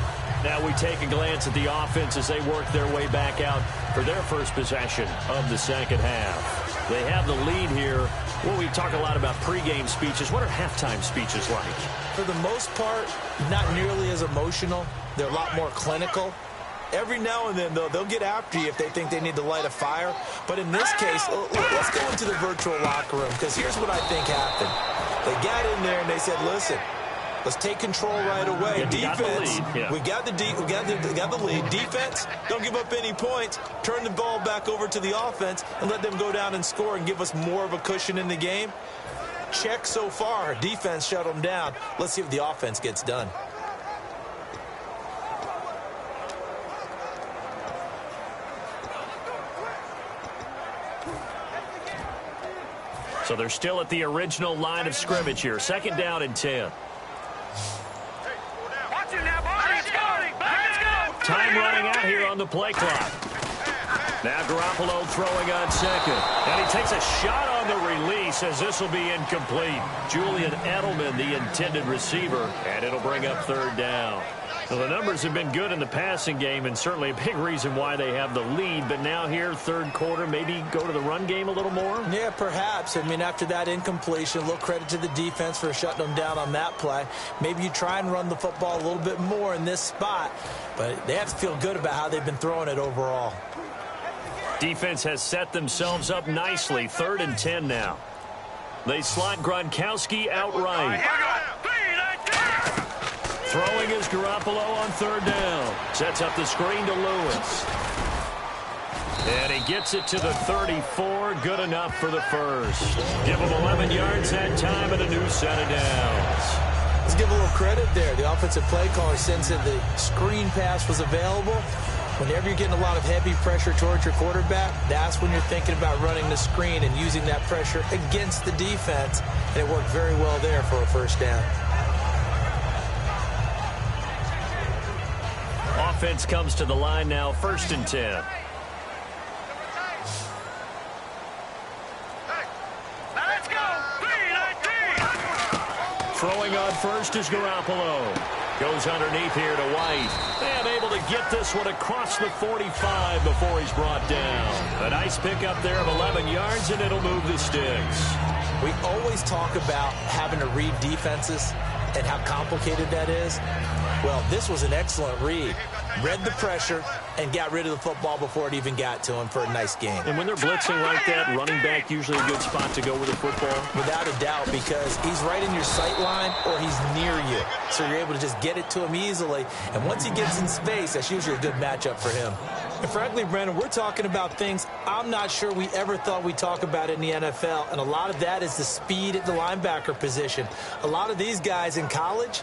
Now we take a glance at the offense as they work their way back out for their first possession of the second half. They have the lead here. Well, we talk a lot about pregame speeches. What are halftime speeches like? For the most part, not nearly as emotional. They're a lot more clinical. Every now and then, though, they'll get after you if they think they need to light a fire. But in this case, let's go into the virtual locker room, because here's what I think happened. They got in there and they said, listen, let's take control right away. Yeah, Defense, we got the lead. Defense, don't give up any points. Turn the ball back over to the offense and let them go down and score and give us more of a cushion in the game. Check so far. Defense shut them down. Let's see if the offense gets done. So they're still at the original line of scrimmage here. 2nd down and 10. Watch it now, boys. Let's go. Let's go. Time running out here on the play clock. Now Garoppolo throwing on second. And he takes a shot on the release as this will be incomplete. Julian Edelman, the intended receiver, and it'll bring up 3rd down. Well, the numbers have been good in the passing game, and certainly a big reason why they have the lead. But now here, 3rd quarter, maybe go to the run game a little more? Yeah, perhaps. I mean, after that incompletion, a little credit to the defense for shutting them down on that play. Maybe you try and run the football a little bit more in this spot. But they have to feel good about how they've been throwing it overall. Defense has set themselves up nicely. 3rd and 10 now. They slot Gronkowski outright. Throwing is Garoppolo on 3rd down. Sets up the screen to Lewis. And he gets it to the 34. Good enough for the first. Give him 11 yards that time and a new set of downs. Let's give a little credit there. The offensive play caller sensed that the screen pass was available. Whenever you're getting a lot of heavy pressure towards your quarterback, that's when you're thinking about running the screen and using that pressure against the defense. And it worked very well there for a 1st down. Offense comes to the line now, 1st and 10. Let's go. 3-19. Throwing on first is Garoppolo. Goes underneath here to White. And able to get this one across the 45 before he's brought down. A nice pickup there of 11 yards, and it'll move the sticks. We always talk about having to read defenses and how complicated that is. Well, this was an excellent read. Read the pressure and got rid of the football before it even got to him for a nice game. And when they're blitzing like that, running back usually a good spot to go with the football? Without a doubt, because he's right in your sight line or he's near you. So you're able to just get it to him easily. And once he gets in space, that's usually a good matchup for him. And frankly, Brandon, we're talking about things I'm not sure we ever thought we'd talk about in the NFL, and a lot of that is the speed at the linebacker position. A lot of these guys in college,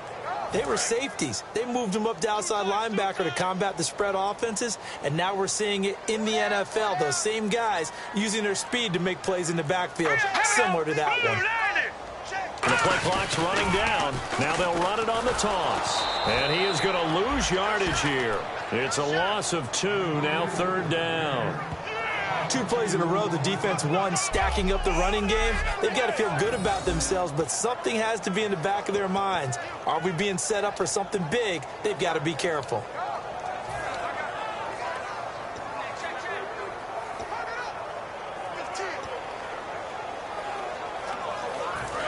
they were safeties. They moved them up to outside linebacker to combat the spread offenses, and now we're seeing it in the NFL. Those same guys using their speed to make plays in the backfield, similar to that one. And the play clock's running down. Now they'll run it on the toss. And he is going to lose yardage here. It's a loss of 2, now 3rd down. 2 plays in a row, the defense won, stacking up the running game. They've got to feel good about themselves, but something has to be in the back of their minds. Are we being set up for something big? They've got to be careful.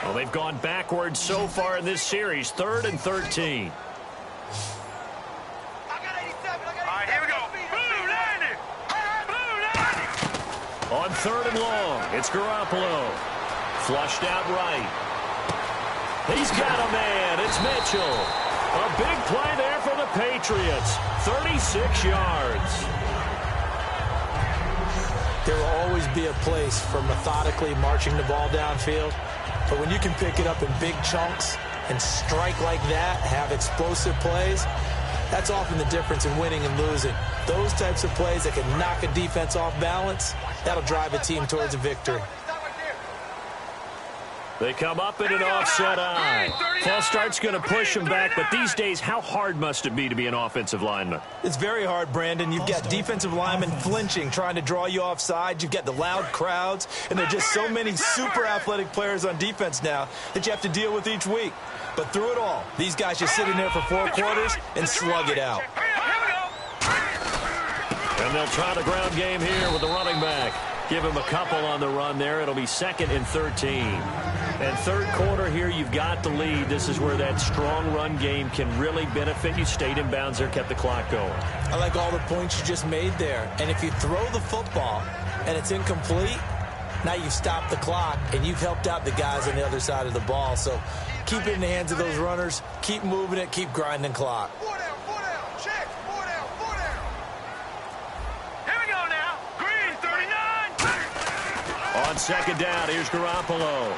Well, they've gone backwards so far in this series. 3rd and 13. On 3rd and long, it's Garoppolo. Flushed out right. He's got a man. It's Mitchell. A big play there for the Patriots. 36 yards. There will always be a place for methodically marching the ball downfield. But when you can pick it up in big chunks and strike like that, have explosive plays, that's often the difference in winning and losing. Those types of plays that can knock a defense off balance, that'll drive a team towards a victory. They come up in an offset eye. False start's going to push them back, but these days, how hard must it be to be an offensive lineman? It's very hard, Brandon. You've got defensive linemen flinching, trying to draw you offside. You've got the loud crowds, and there are just so many super athletic players on defense now that you have to deal with each week. But through it all, these guys just sit in there for 4 quarters and slug it out. And they'll try the ground game here with the running back. Give him a couple on the run there. It'll be 2nd and 13. And 3rd quarter here, you've got the lead. This is where that strong run game can really benefit you. Stayed in bounds there, kept the clock going. I like all the points you just made there. And if you throw the football and it's incomplete, now you've stopped the clock and you've helped out the guys on the other side of the ball. So keep it in the hands of those runners. Keep moving it. Keep grinding clock. On 2nd down, here's Garoppolo.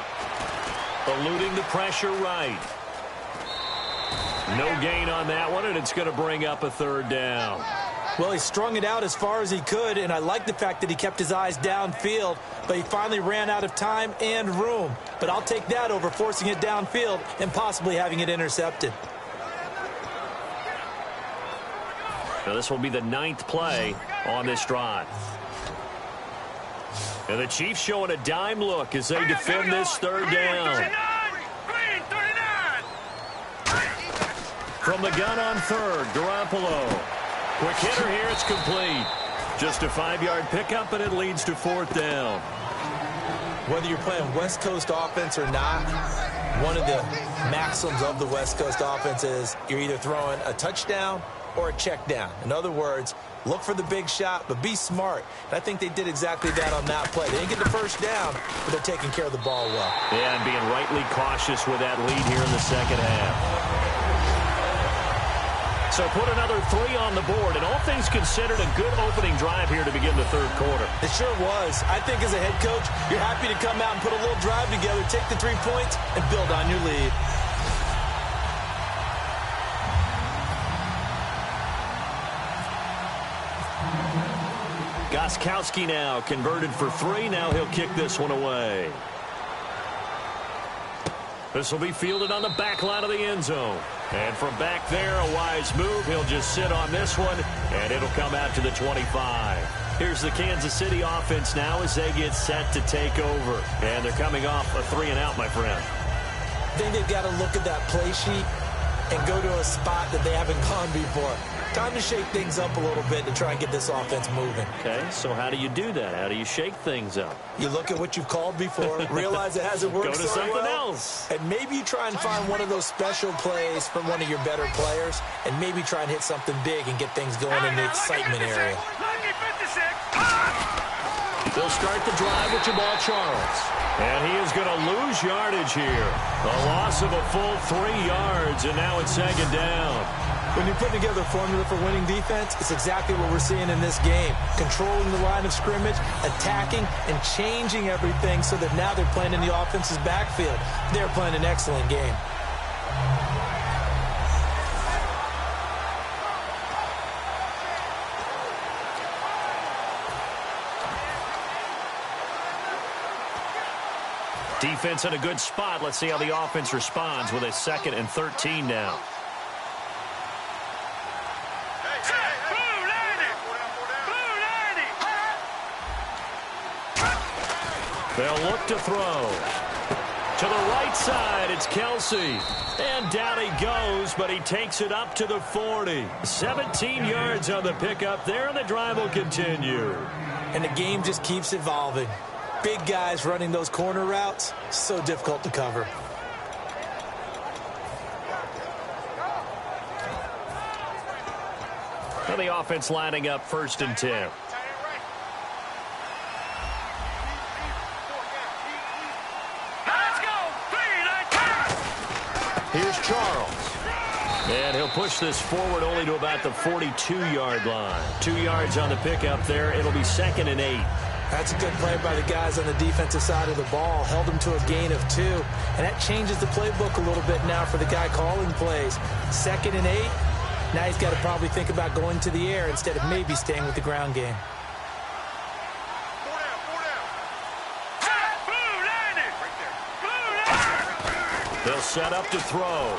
Eluding the pressure right. No gain on that one, and it's going to bring up a 3rd down. Well, he strung it out as far as he could, and I like the fact that he kept his eyes downfield, but he finally ran out of time and room. But I'll take that over forcing it downfield and possibly having it intercepted. Now, this will be the 9th play on this drive. And the Chiefs showing a dime look as they defend this 3rd down. From the gun on 3rd, Garoppolo. Quick hitter here, it's complete. Just a 5-yard pickup, and it leads to 4th down. Whether you're playing West Coast offense or not, one of the maxims of the West Coast offense is you're either throwing a touchdown or a check down. In other words, look for the big shot, but be smart. And I think they did exactly that on that play. They didn't get the 1st down, but they're taking care of the ball well. Yeah, and being rightly cautious with that lead here in the 2nd half. So put another 3 on the board, and all things considered, a good opening drive here to begin the 3rd quarter. It sure was. I think as a head coach, you're happy to come out and put a little drive together, take the 3 points, and build on your lead. Gostkowski now converted for 3. Now he'll kick this one away. This will be fielded on the back line of the end zone. And from back there, a wise move. He'll just sit on this one, and it'll come out to the 25. Here's the Kansas City offense now as they get set to take over. And they're coming off a 3-and-out, my friend. I think they've got to look at that play sheet and go to a spot that they haven't gone before. Time to shake things up a little bit to try and get this offense moving. Okay, so how do you do that? How do you shake things up? You look at what you've called before, realize it hasn't worked Go to so something well, else. and maybe you try and find one of those special plays from one of your better players, and maybe try and hit something big and get things going in the excitement area. They'll start the drive with Jamal Charles. And he is going to lose yardage here. A loss of a full 3 yards, and now it's 2nd down. When you put together a formula for winning defense, it's exactly what we're seeing in this game. Controlling the line of scrimmage, attacking, and changing everything so that now they're playing in the offense's backfield. They're playing an excellent game. Defense in a good spot. Let's see how the offense responds with a 2nd and 13 now. They'll look to throw. To the right side, it's Kelsey. And down he goes, but he takes it up to the 40. 17 yards on the pickup there, and the drive will continue. And the game just keeps evolving. Big guys running those corner routes, so difficult to cover. And the offense lining up 1st and 10. Here's Charles. And he'll push this forward only to about the 42-yard line. 2 yards on the pickup there. It'll be 2nd and 8. That's a good play by the guys on the defensive side of the ball. Held him to a gain of 2. And that changes the playbook a little bit now for the guy calling plays. 2nd and 8. Now he's got to probably think about going to the air instead of maybe staying with the ground game. They'll set up to throw.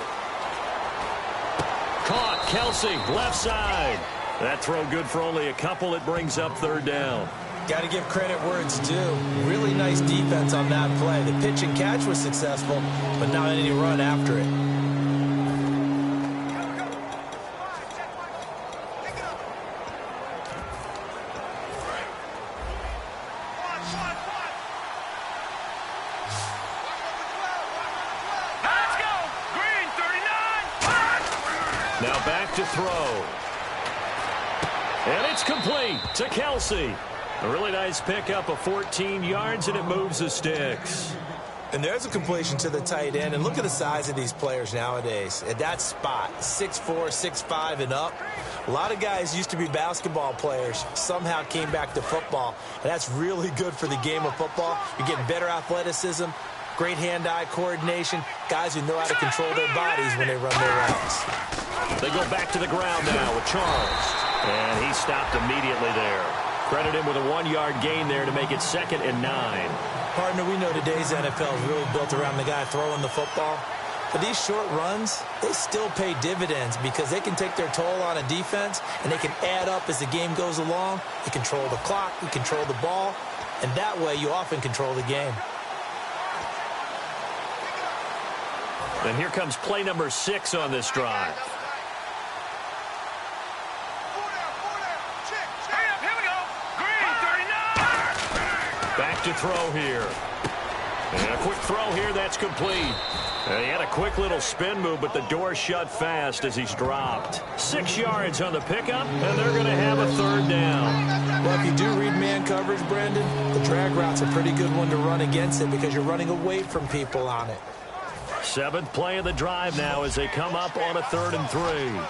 Caught. Kelsey, left side. That throw good for only a couple. It brings up 3rd down. Got to give credit where it's due. Really nice defense on that play. The pitch and catch was successful, but not any run after it. Now back to throw. And it's complete to Kelsey. A really nice pickup of 14 yards, and it moves the sticks. And there's a completion to the tight end. And look at the size of these players nowadays. At that spot, 6'4", 6'5", and up. A lot of guys used to be basketball players, somehow came back to football. And that's really good for the game of football. You're getting better athleticism, great hand-eye coordination, guys who know how to control their bodies when they run their routes. They go back to the ground now with Charles. And he stopped immediately there. Credit him with a 1-yard gain there to make it 2nd and 9. Partner, we know today's NFL is really built around the guy throwing the football. But these short runs, they still pay dividends because they can take their toll on a defense, and they can add up as the game goes along. You control the clock, you control the ball, and that way you often control the game. And here comes play number 6 on this drive. Back to throw here. And a quick throw here, that's complete. And he had a quick little spin move, but the door shut fast as he's dropped. 6 yards on the pickup, and they're going to have a 3rd down. Well, if you do read man coverage, Brandon, the drag route's a pretty good one to run against it because you're running away from people on it. 7th play of the drive now as they come up on a 3rd and 3.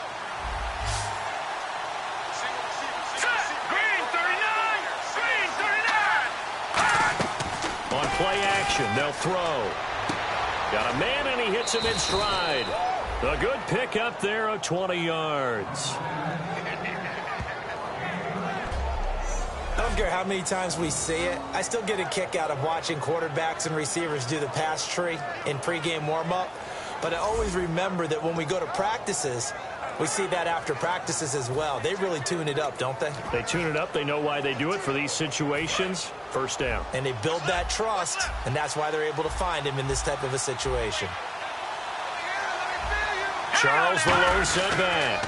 Play action, they'll throw. Got a man, and he hits him in stride. A good pick up there of 20 yards. I don't care how many times we see it. I still get a kick out of watching quarterbacks and receivers do the pass tree in pregame warm-up. But I always remember that when we go to practices, we see that after practices as well. They really tune it up, don't they? They tune it up. They know why they do it for these situations. 1st down. And they build that trust, and that's why they're able to find him in this type of a situation. Charles, the lone setback.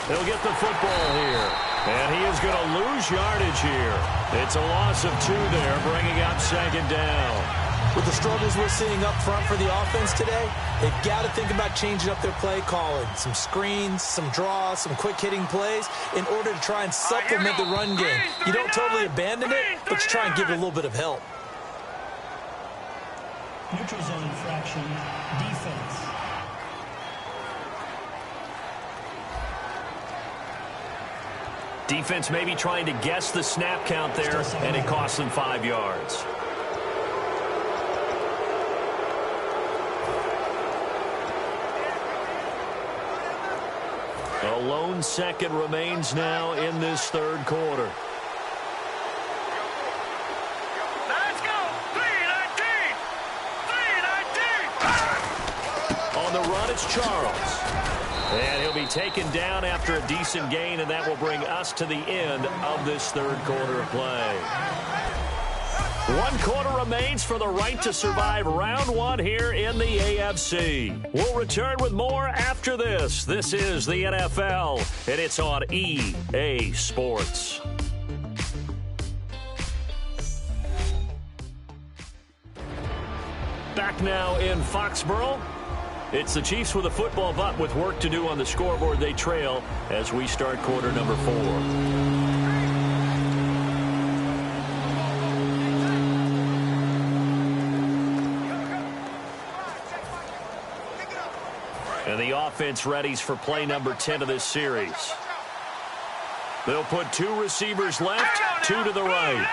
He'll get the football here. And he is going to lose yardage here. It's a loss of 2 there, bringing up 2nd down. With the struggles we're seeing up front for the offense today, they've got to think about changing up their play calling. Some screens, some draws, some quick-hitting plays in order to try and supplement the run game. You don't totally abandon it, but you try and give it a little bit of help. Neutral zone infraction, defense. Defense maybe trying to guess the snap count there, and it costs them 5 yards. A lone second remains now in this third quarter. Let's go. 3-19. 3-19. On the run, it's Charles. And he'll be taken down after a decent gain, and that will bring us to the end of this third quarter of play. 1 quarter remains for the right to survive round 1 here in the AFC. We'll return with more after this. This is the NFL, and it's on EA Sports. Back now in Foxborough. It's the Chiefs with a football, but with work to do on the scoreboard. They trail as we start quarter number 4. And the offense readies for play number 10 of this series. They'll put 2 receivers left, 2 to the right.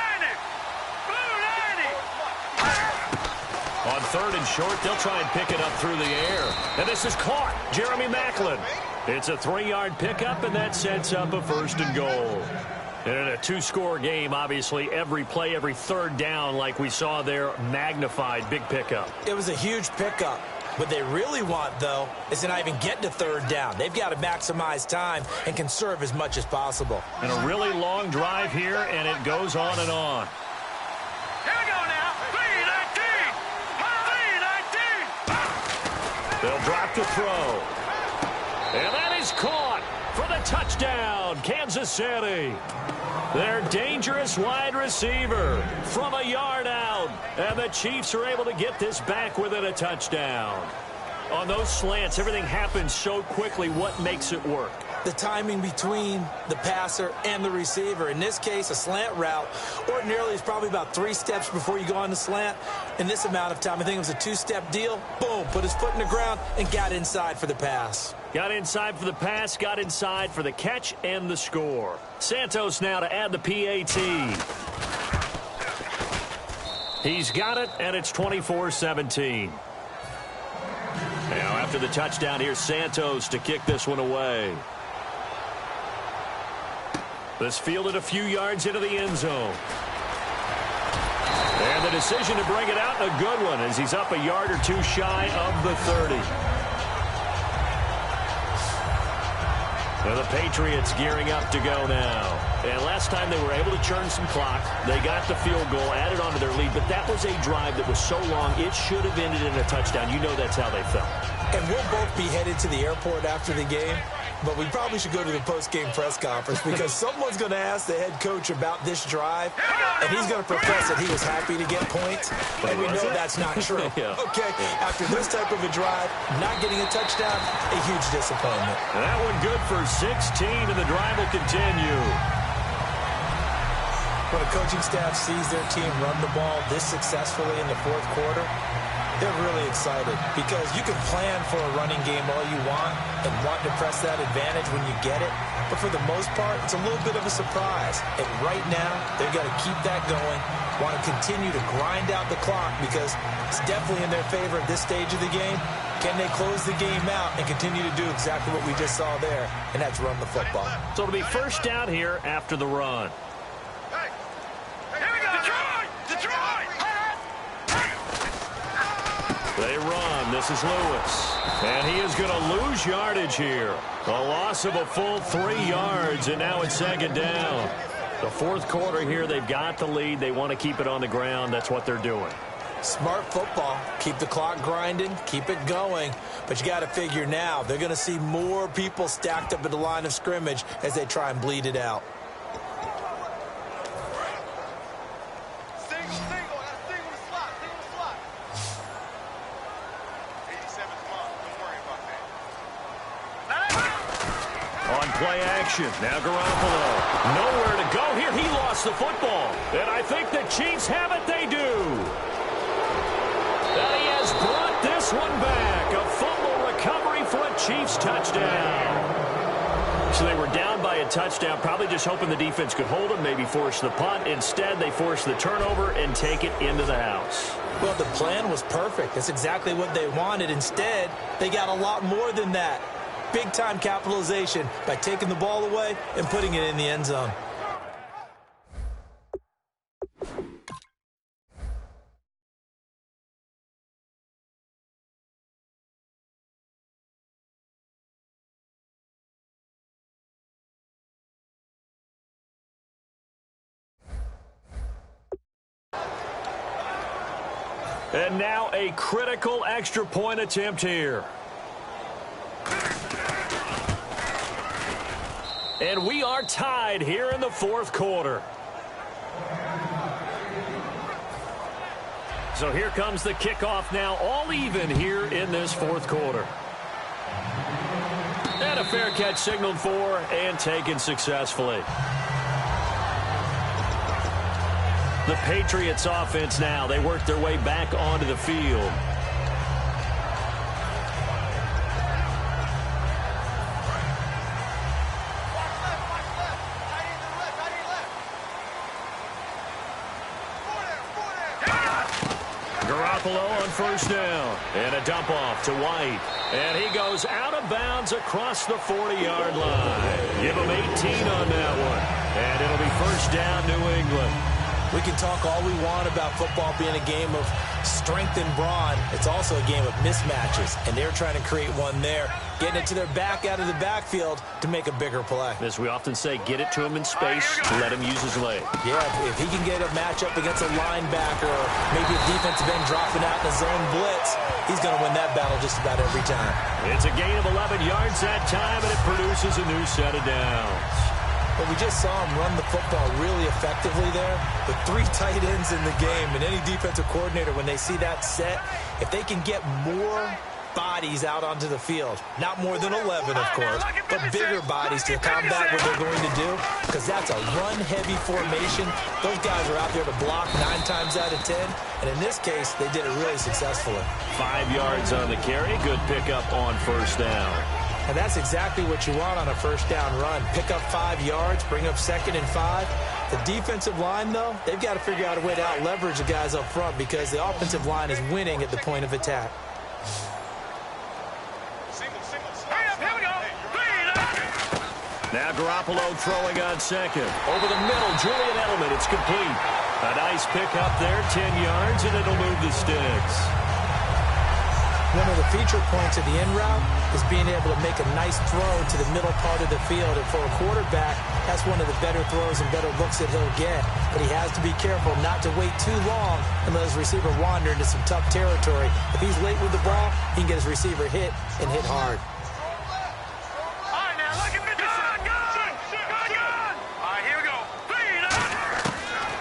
On 3rd and short, they'll try and pick it up through the air. And this is caught. Jeremy Maclin. It's a 3-yard pickup, and that sets up a 1st and goal. And in a 2-score game, obviously, every play, every third down, like we saw there, magnified. Big pickup. It was a huge pickup. What they really want, though, is to not even get to 3rd down. They've got to maximize time and conserve as much as possible. And a really long drive here, and it goes on and on. Here we go now. 3-19. 3-19. They'll drop the throw. And that is caught for the touchdown, Kansas City. Their dangerous wide receiver from a yard out. And the Chiefs are able to get this back within a touchdown. On those slants, everything happens so quickly. What makes it work? The timing between the passer and the receiver. In this case, a slant route ordinarily is probably about 3 steps before you go on the slant. In this amount of time, I think it was a 2-step deal. Boom, put his foot in the ground and got inside for the pass. Got inside for the pass, got inside for the catch and the score. Santos now to add the PAT. He's got it, and it's 24-17. Now after the touchdown, here's Santos to kick this one away. This fielded a few yards into the end zone. And the decision to bring it out, a good one, as he's up a yard or 2 shy of the 30. Well, the Patriots gearing up to go now. And last time they were able to churn some clock. They got the field goal, added on to their lead, but that was a drive that was so long, it should have ended in a touchdown. You know that's how they felt. And we'll both be headed to the airport after the game. But we probably should go to the post-game press conference because someone's going to ask the head coach about this drive, and he's going to profess that he was happy to get points, and we know that's not true. Yeah. Okay, after this type of a drive, not getting a touchdown, a huge disappointment. That one good for 16, and the drive will continue. When a coaching staff sees their team run the ball this successfully in the 4th quarter, they're really excited because you can plan for a running game all you want and want to press that advantage when you get it. But for the most part, it's a little bit of a surprise. And right now, they've got to keep that going, want to continue to grind out the clock because it's definitely in their favor at this stage of the game. Can they close the game out and continue to do exactly what we just saw there, and that's run the football. So it'll be 1st down here after the run. Hey, here we go. Detroit! Detroit! They run. This is Lewis. And he is going to lose yardage here. A loss of a full 3 yards, and now it's 2nd down. The 4th quarter here, they've got the lead. They want to keep it on the ground. That's what they're doing. Smart football. Keep the clock grinding. Keep it going. But you got to figure now, they're going to see more people stacked up at the line of scrimmage as they try and bleed it out. Play action. Now Garoppolo. Nowhere to go here. He lost the football. And I think the Chiefs have it. They do. And he has brought this one back. A fumble recovery for a Chiefs touchdown. So they were down by a touchdown, probably just hoping the defense could hold them, maybe force the punt. Instead, they force the turnover and take it into the house. Well, the plan was perfect. That's exactly what they wanted. Instead, they got a lot more than that. Big-time capitalization by taking the ball away and putting it in the end zone. And now a critical extra point attempt here. And we are tied here in the fourth quarter. So here comes the kickoff now, all even here in this fourth quarter. And a fair catch signaled for and taken successfully. The Patriots offense now, they work their way back onto the field. Garoppolo on first down. And a dump off to White. And he goes out of bounds across the 40-yard line. Give him 18 on that one. And it'll be first down, New England. We can talk all we want about football being a game of strength and brawn. It's also a game of mismatches, and they're trying to create one there, getting it to their back out of the backfield to make a bigger play. As we often say, get it to him in space, let him use his leg. Yeah, if he can get a matchup against a linebacker or maybe a defensive end dropping out in a zone blitz, he's going to win that battle just about every time. It's a gain of 11 yards that time, and it produces a new set of downs. But we just saw him run the football really effectively there with 3 tight ends in the game. And any defensive coordinator, when they see that set, if they can get more bodies out onto the field, not more than 11, of course, but bigger bodies to combat what they're going to do, because that's a run-heavy formation. Those guys are out there to block 9 times out of 10. And in this case, they did it really successfully. 5 yards on the carry. Good pickup on first down. And that's exactly what you want on a first down run. Pick up 5 yards, bring up 2nd and 5. The defensive line, though, they've got to figure out a way to out-leverage the guys up front because the offensive line is winning at the point of attack. Now Garoppolo throwing on second. Over the middle, Julian Edelman, it's complete. A nice pickup there, 10 yards, and it'll move the sticks. One of the feature points of the end route is being able to make a nice throw to the middle part of the field. And for a quarterback, that's one of the better throws and better looks that he'll get. But he has to be careful not to wait too long and let his receiver wander into some tough territory. If he's late with the ball, he can get his receiver hit and hit hard. All right, now look at the gun. All right, here we go.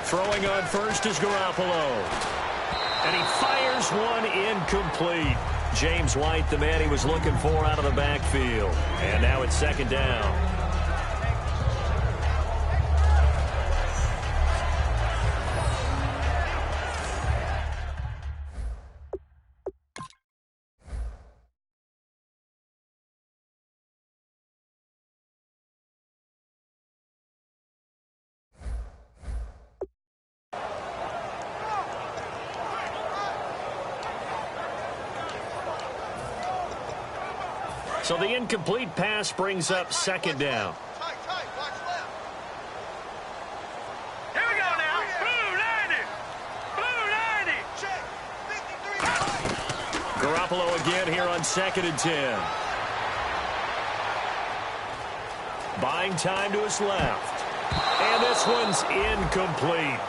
Throwing on first is Garoppolo. And he fires one incomplete. James White, the man he was looking for out of the backfield. And now it's second down. So the incomplete pass brings up second down. Here we go now. Blue 90. Garoppolo again here on 2nd and 10. Buying time to his left. And this one's incomplete.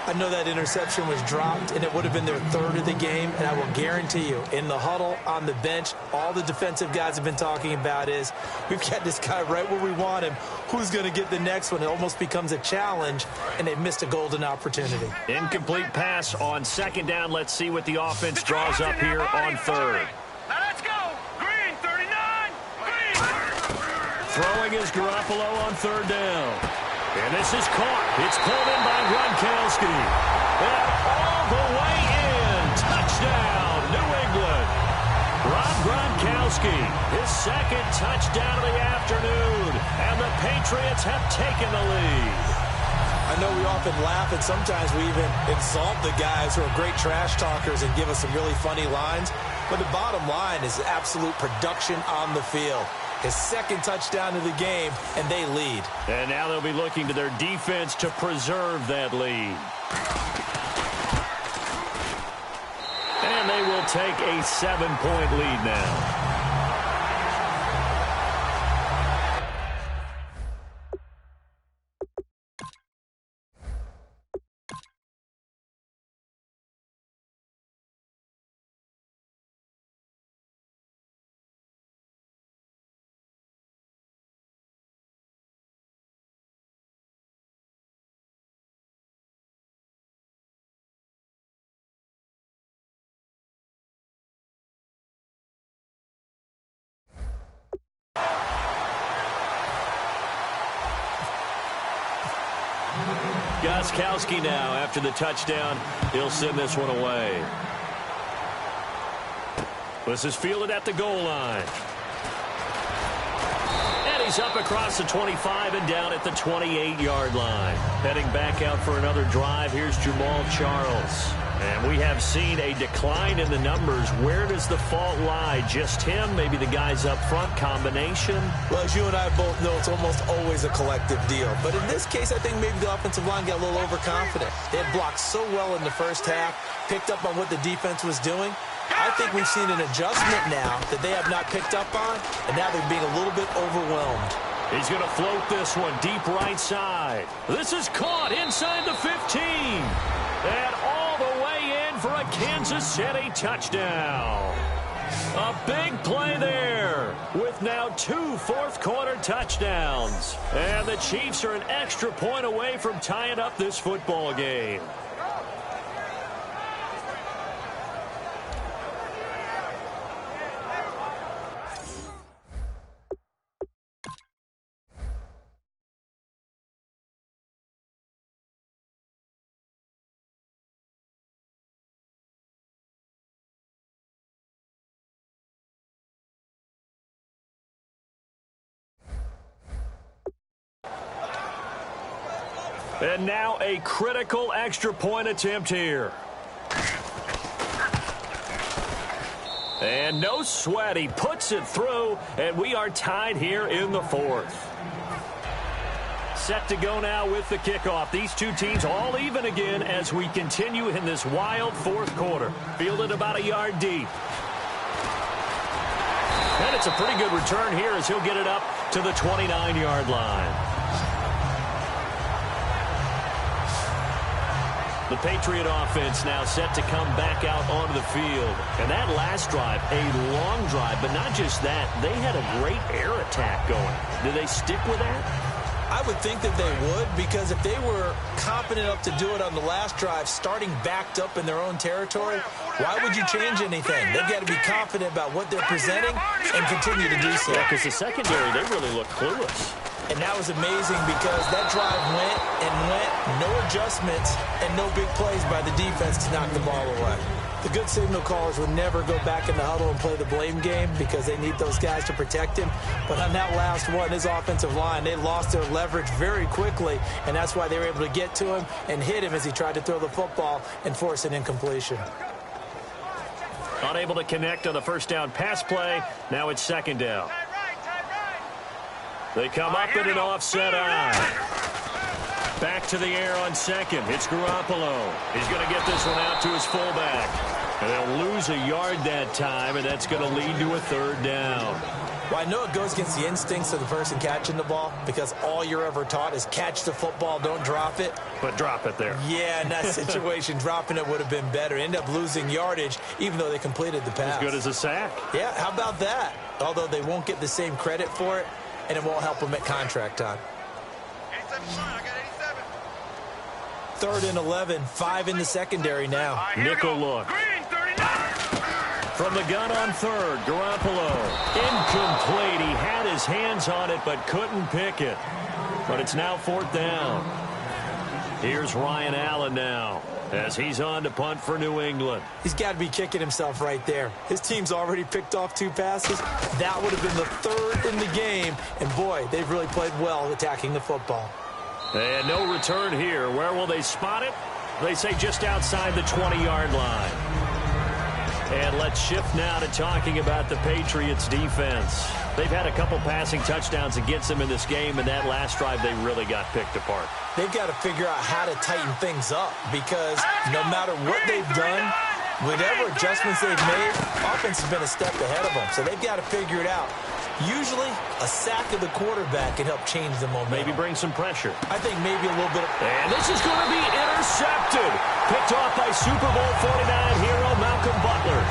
I know that interception was dropped, and it would have been their 3rd of the game, and I will guarantee you, in the huddle, on the bench, all the defensive guys have been talking about is, we've got this guy right where we want him. Who's going to get the next one? It almost becomes a challenge, and they missed a golden opportunity. Incomplete pass on second down. Let's see what the offense draws up here on 3rd. Now let's go. Green 39. Green. Throwing is Garoppolo on 3rd down. And this is caught. It's pulled in by Gronkowski. And all the way in. Touchdown, New England. Rob Gronkowski Gostkowski, his second touchdown of the afternoon, and the Patriots have taken the lead. I know we often laugh, and sometimes we even exalt the guys who are great trash talkers and give us some really funny lines, but the bottom line is absolute production on the field. His second touchdown of the game, and they lead. And now they'll be looking to their defense to preserve that lead. And they will take a 7-point lead now. Gostkowski now, after the touchdown, he'll send this one away. This is fielded at the goal line. And he's up across the 25 and down at the 28-yard line. Heading back out for another drive, here's Jamal Charles. And we have seen a decline in the numbers. Where does the fault lie? Just him? Maybe the guys up front? Combination? Well, as you and I both know, it's almost always a collective deal. But in this case, I think maybe the offensive line got a little overconfident. They had blocked so well in the first half, picked up on what the defense was doing. I think we've seen an adjustment now that they have not picked up on, and now they're being a little bit overwhelmed. He's going to float this one deep right side. This is caught inside the 15. And all the way in for a Kansas City touchdown. A big play there with now 2 fourth-quarter touchdowns. And the Chiefs are an extra point away from tying up this football game. And now a critical extra point attempt here. And no sweat. He puts it through, and we are tied here in the fourth. Set to go now with the kickoff. These two teams all even again as we continue in this wild fourth quarter. Fielded about a yard deep. And it's a pretty good return here as he'll get it up to the 29-yard line. The Patriot offense now set to come back out onto the field. And that last drive, a long drive, but not just that. They had a great air attack going. Do they stick with that? I would think that they would, because if they were confident enough to do it on the last drive, starting backed up in their own territory, why would you change anything? They've got to be confident about what they're presenting and continue to do so. Yeah, because the secondary, they really look clueless. And that was amazing because that drive went and went, no adjustments, and no big plays by the defense to knock the ball away. The good signal callers would never go back in the huddle and play the blame game because they need those guys to protect him. But on that last one, his offensive line, they lost their leverage very quickly, and that's why they were able to get to him and hit him as he tried to throw the football and force an incompletion. Unable to connect on the first down pass play. Now it's second down. They come up in an offset eye. Back to the air on second. It's Garoppolo. He's going to get this one out to his fullback. And they'll lose a yard that time, and that's going to lead to a third down. Well, I know it goes against the instincts of the person catching the ball because all you're ever taught is catch the football, don't drop it. But drop it there. Yeah, in that situation, dropping it would have been better. End up losing yardage, even though they completed the pass. As good as a sack. Yeah, how about that? Although they won't get the same credit for it, and it won't help them at contract time. 87 I got 87. 3rd and 11, 5 in the secondary now. Nickel look. Green, 39. From the gun on third, Garoppolo. Incomplete. He had his hands on it but couldn't pick it. But it's now 4th down. Here's Ryan Allen now as he's on to punt for New England. He's got to be kicking himself right there. His team's already picked off 2 passes. That would have been the 3rd in the game. And, boy, they've really played well attacking the football. And no return here. Where will they spot it? They say just outside the 20-yard line. And let's shift now to talking about the Patriots defense. They've had a couple passing touchdowns against them in this game, and that last drive they really got picked apart. They've got to figure out how to tighten things up because no matter what they've done, whatever adjustments they've made, offense has been a step ahead of them. So they've got to figure it out. Usually, a sack of the quarterback can help change the momentum. Maybe bring some pressure. I think maybe a little bit of... And this is going to be intercepted. Picked off by Super Bowl 49 hero Malcolm Butler.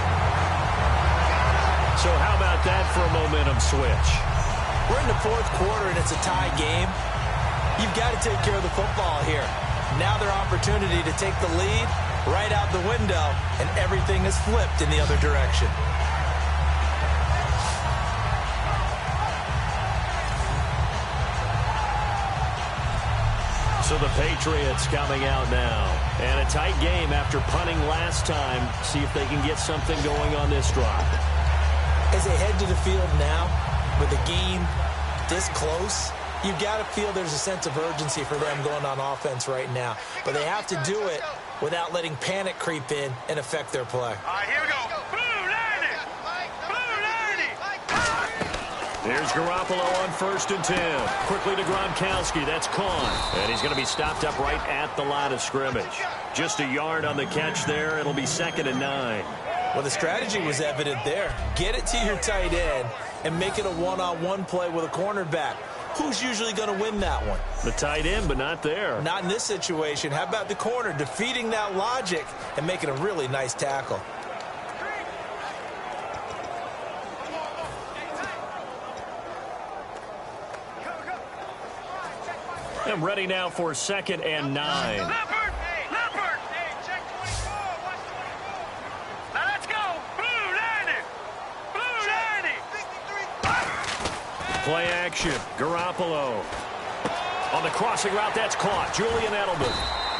So how about that for a momentum switch? We're in the 4th quarter, and it's a tie game. You've got to take care of the football here. Now their opportunity to take the lead right out the window, and everything is flipped in the other direction. So the Patriots coming out now. And a tight game after punting last time. See if they can get something going on this drive. As they head to the field now, with the game this close, you've got to feel there's a sense of urgency for them going on offense right now. But they have to do it without letting panic creep in and affect their play. All right, here we go. Blue 90. Blue 90. Here's Garoppolo on 1st and 10. Quickly to Gronkowski. That's Kahn. And he's going to be stopped up right at the line of scrimmage. Just a yard on the catch there. It'll be 2nd and 9. Well, the strategy was evident there. Get it to your tight end and make it a one-on-one play with a cornerback. Who's usually going to win that one? The tight end, but not there. Not in this situation. How about the corner defeating that logic and making a really nice tackle? I'm ready now for 2nd and 9. Leopard. Check 24. Watch 24. Now let's go. Blue 90. Blue 90. Play action. Garoppolo. On the crossing route, that's caught. Julian Edelman.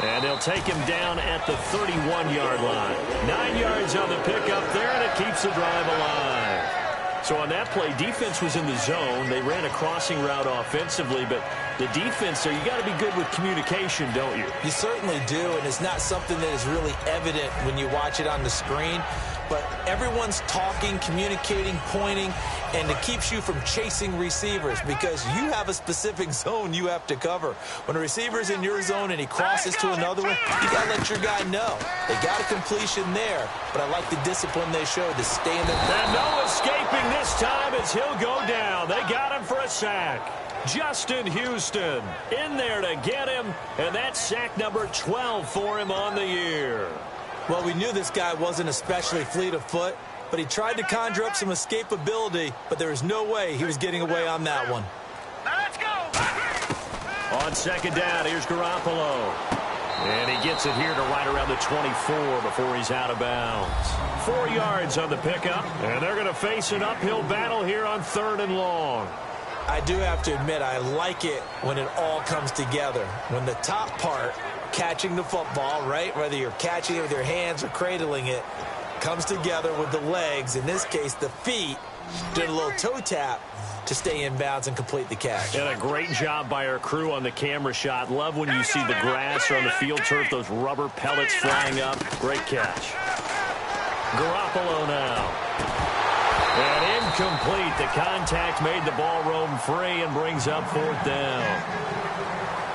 And they'll take him down at the 31-yard line. 9 yards on the pickup there, and it keeps the drive alive. So on that play, defense was in the zone. They ran a crossing route offensively, but the defense there, you got to be good with communication, don't you? You certainly do, and it's not something that is really evident when you watch it on the screen. But everyone's talking, communicating, pointing, and it keeps you from chasing receivers because you have a specific zone you have to cover. When a receiver's in your zone and he crosses to another one, you got to let your guy know. They got a completion there, but I like the discipline they showed to stay in the... And no escaping this time as he'll go down. They got him for a sack. Justin Houston in there to get him, and that's sack number 12 for him on the year. Well, we knew this guy wasn't especially fleet of foot, but he tried to conjure up some escapability, but there was no way he was getting away on that one. Now let's go. On 2nd down, here's Garoppolo. And he gets it here to right around the 24 before he's out of bounds. 4 yards on the pickup, and they're going to face an uphill battle here on 3rd and long. I do have to admit, I like it when it all comes together. When the top part, catching the football, right, whether you're catching it with your hands or cradling it, comes together with the legs, in this case the feet, doing a little toe tap to stay in bounds and complete the catch. And a great job by our crew on the camera shot. Love when you see the grass or on the field turf, those rubber pellets flying up. Great catch. Garoppolo now. And incomplete. The contact made the ball roam free and brings up 4th down.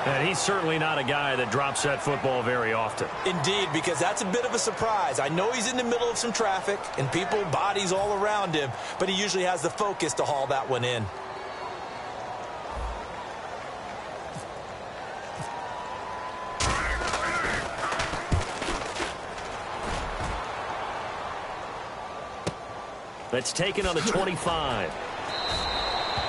And he's certainly not a guy that drops that football very often. Indeed, because that's a bit of a surprise. I know he's in the middle of some traffic and people, bodies all around him, but he usually has the focus to haul that one in. That's taken on the 25.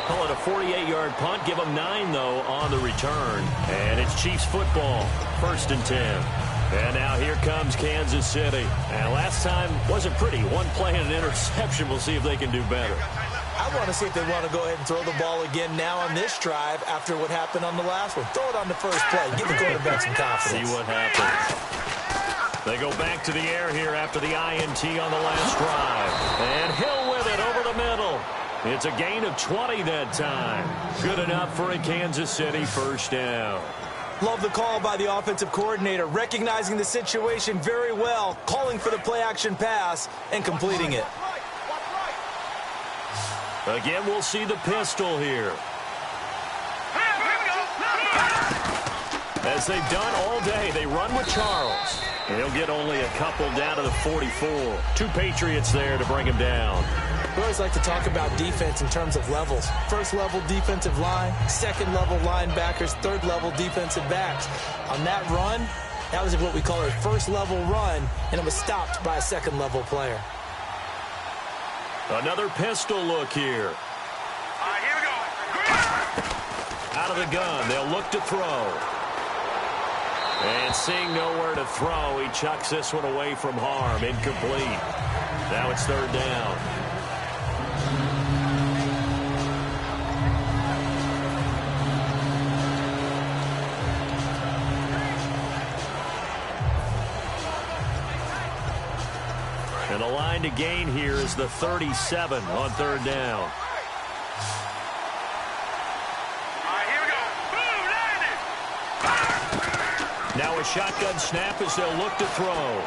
Call it a 48-yard punt. Give them 9, though, on the return. And it's Chiefs football. 1st and 10. And now here comes Kansas City. And last time wasn't pretty. One play and an interception. We'll see if they can do better. I I want to see if they want to go ahead and throw the ball again now on this drive after what happened on the last one. Throw it on the first play. Give the quarterback some confidence. See what happens. They go back to the air here after the INT on the last drive. And Hill with it over the middle. It's a gain of 20 that time. Good enough for a Kansas City first down. Love the call by the offensive coordinator, recognizing the situation very well, calling for the play-action pass, and completing it. Again, we'll see the pistol here. As they've done all day, they run with Charles. They'll get only a couple down to the 44. 2 Patriots there to bring him down. We always like to talk about defense in terms of levels. First-level defensive line, second-level linebackers, third-level defensive backs. On that run, that was what we call a first-level run, and it was stopped by a second-level player. Another pistol look here. Here we go. Out of the gun, they'll look to throw. And seeing nowhere to throw, he chucks this one away from harm. Incomplete. Now it's third down. And the line to gain here is the 37 on third down. Here we go. Boom, landed. Now a shotgun snap as they'll look to throw.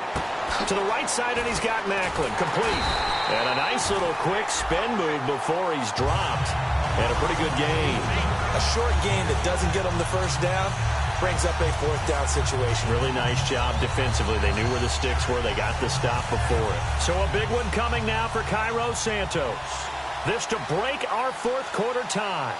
To the right side, and he's got Macklin. Complete. And a nice little quick spin move before he's dropped. And a pretty good gain. A short gain that doesn't get him the first down brings up a fourth down situation. Really nice job defensively. They knew where the sticks were. They got the stop before it. So a big one coming now for Cairo Santos. This to break our fourth quarter tie.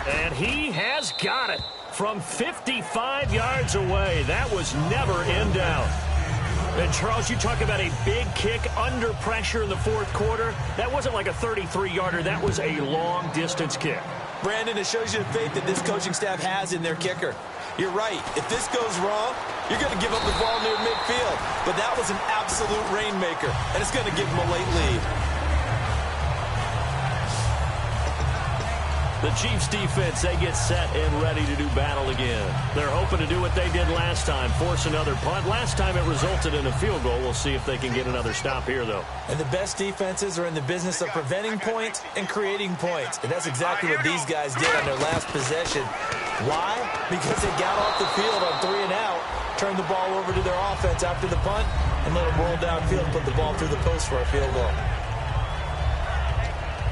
And he has got it from 55 yards away. That was never in doubt. And, Charles, you talk about a big kick under pressure in the fourth quarter. That wasn't like a 33-yarder. That was a long-distance kick. Brandon, it shows you the faith that this coaching staff has in their kicker. You're right. If this goes wrong, you're going to give up the ball near midfield. But that was an absolute rainmaker, and it's going to give them a late lead. The Chiefs defense, they get set and ready to do battle again. They're hoping to do what they did last time, force another punt. Last time it resulted in a field goal. We'll see if they can get another stop here, though. And the best defenses are in the business of preventing points and creating points. And that's exactly what these guys did on their last possession. Why? Because they got off the field on 3 and out, turned the ball over to their offense after the punt, and let them roll downfield, put the ball through the post for a field goal.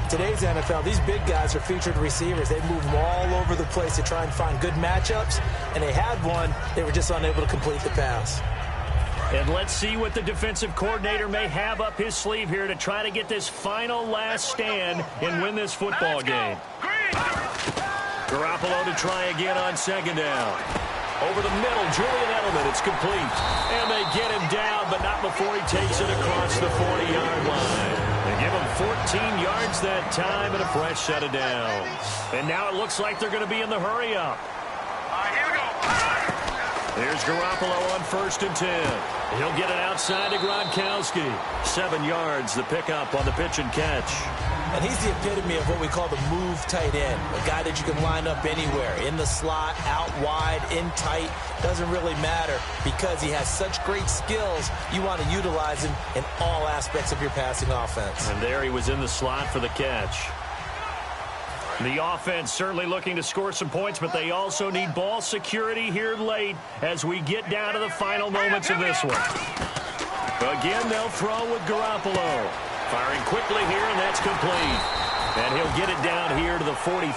Today's NFL, these big guys are featured receivers. They move all over the place to try and find good matchups, and they had one. They were just unable to complete the pass. And let's see what the defensive coordinator may have up his sleeve here to try to get this final last stand and win this football game. Garoppolo to try again on second down. Over the middle, Julian Edelman, it's complete. And they get him down, but not before he takes it across the 40-yard line. They give him 14 yards that time and a fresh set of downs. And now it looks like they're going to be in the hurry-up. Here we go. Here's Garoppolo on 1st and 10. He'll get it outside to Gronkowski. 7 yards, the pickup on the pitch and catch. And he's the epitome of what we call the move tight end. A guy that you can line up anywhere. In the slot, out wide, in tight. Doesn't really matter because he has such great skills. You want to utilize him in all aspects of your passing offense. And there he was in the slot for the catch. The offense certainly looking to score some points, but they also need ball security here late as we get down to the final moments of this one. Again, they'll throw with Garoppolo. Firing quickly here, and that's complete. And he'll get it down here to the 43.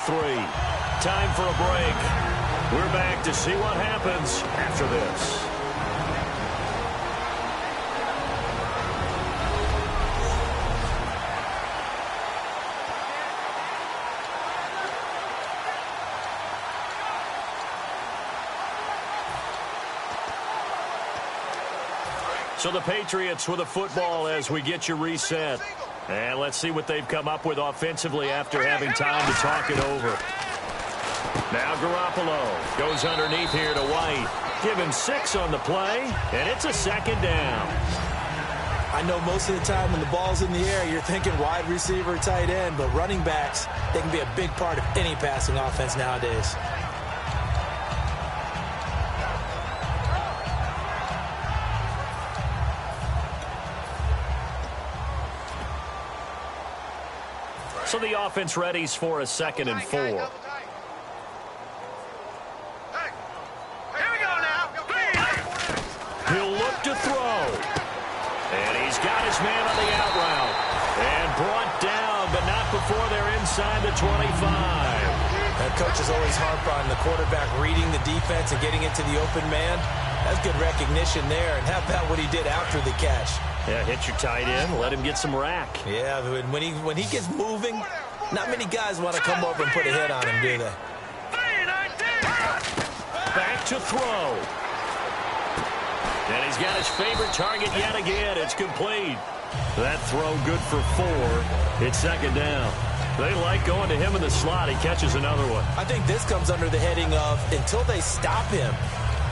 Time for a break. We're back to see what happens after this. So the Patriots with a football as we get you reset. And let's see what they've come up with offensively after having time to talk it over. Now Garoppolo goes underneath here to White. Give him 6 on the play, and it's a second down. I know most of the time when the ball's in the air, you're thinking wide receiver, tight end, but running backs, they can be a big part of any passing offense nowadays. So the offense readies for a 2nd and 4. Here we go now. He'll look to throw. And he's got his man on the out route. And brought down, but not before they're inside the 25. Coaches always harp on the quarterback reading the defense and getting into the open man. That's good recognition there. And how about what he did after the catch? Yeah, hit your tight end, let him get some rack. Yeah, when he gets moving, not many guys want to come over and put a hit on him, do they? Back to throw. And he's got his favorite target yet again. It's complete. That throw good for 4. It's 2nd down. They like going to him in the slot. He catches another one. I think this comes under the heading of until they stop him,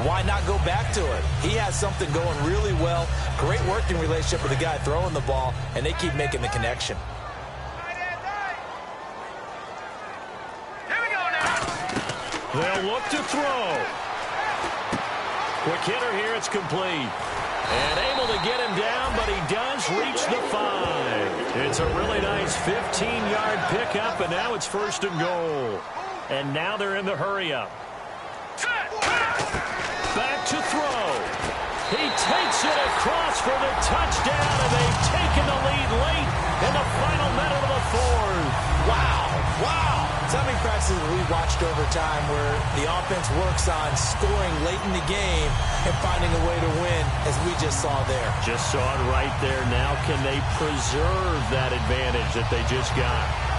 why not go back to it? He has something going really well. Great working relationship with the guy throwing the ball, and they keep making the connection. Here we go now. They'll look to throw. Quick hitter here. It's complete. And able to get him down, but he does reach the 5. It's a really nice 15-yard pickup, and now it's 1st and goal. And now they're in the hurry-up. Back to throw. He takes it across for the touchdown, and they've taken the lead late in the final minute of the 4th. Wow. So many practices we've watched over time where the offense works on scoring late in the game and finding a way to win, as we just saw there. Just saw it right there. Now can they preserve that advantage that they just got?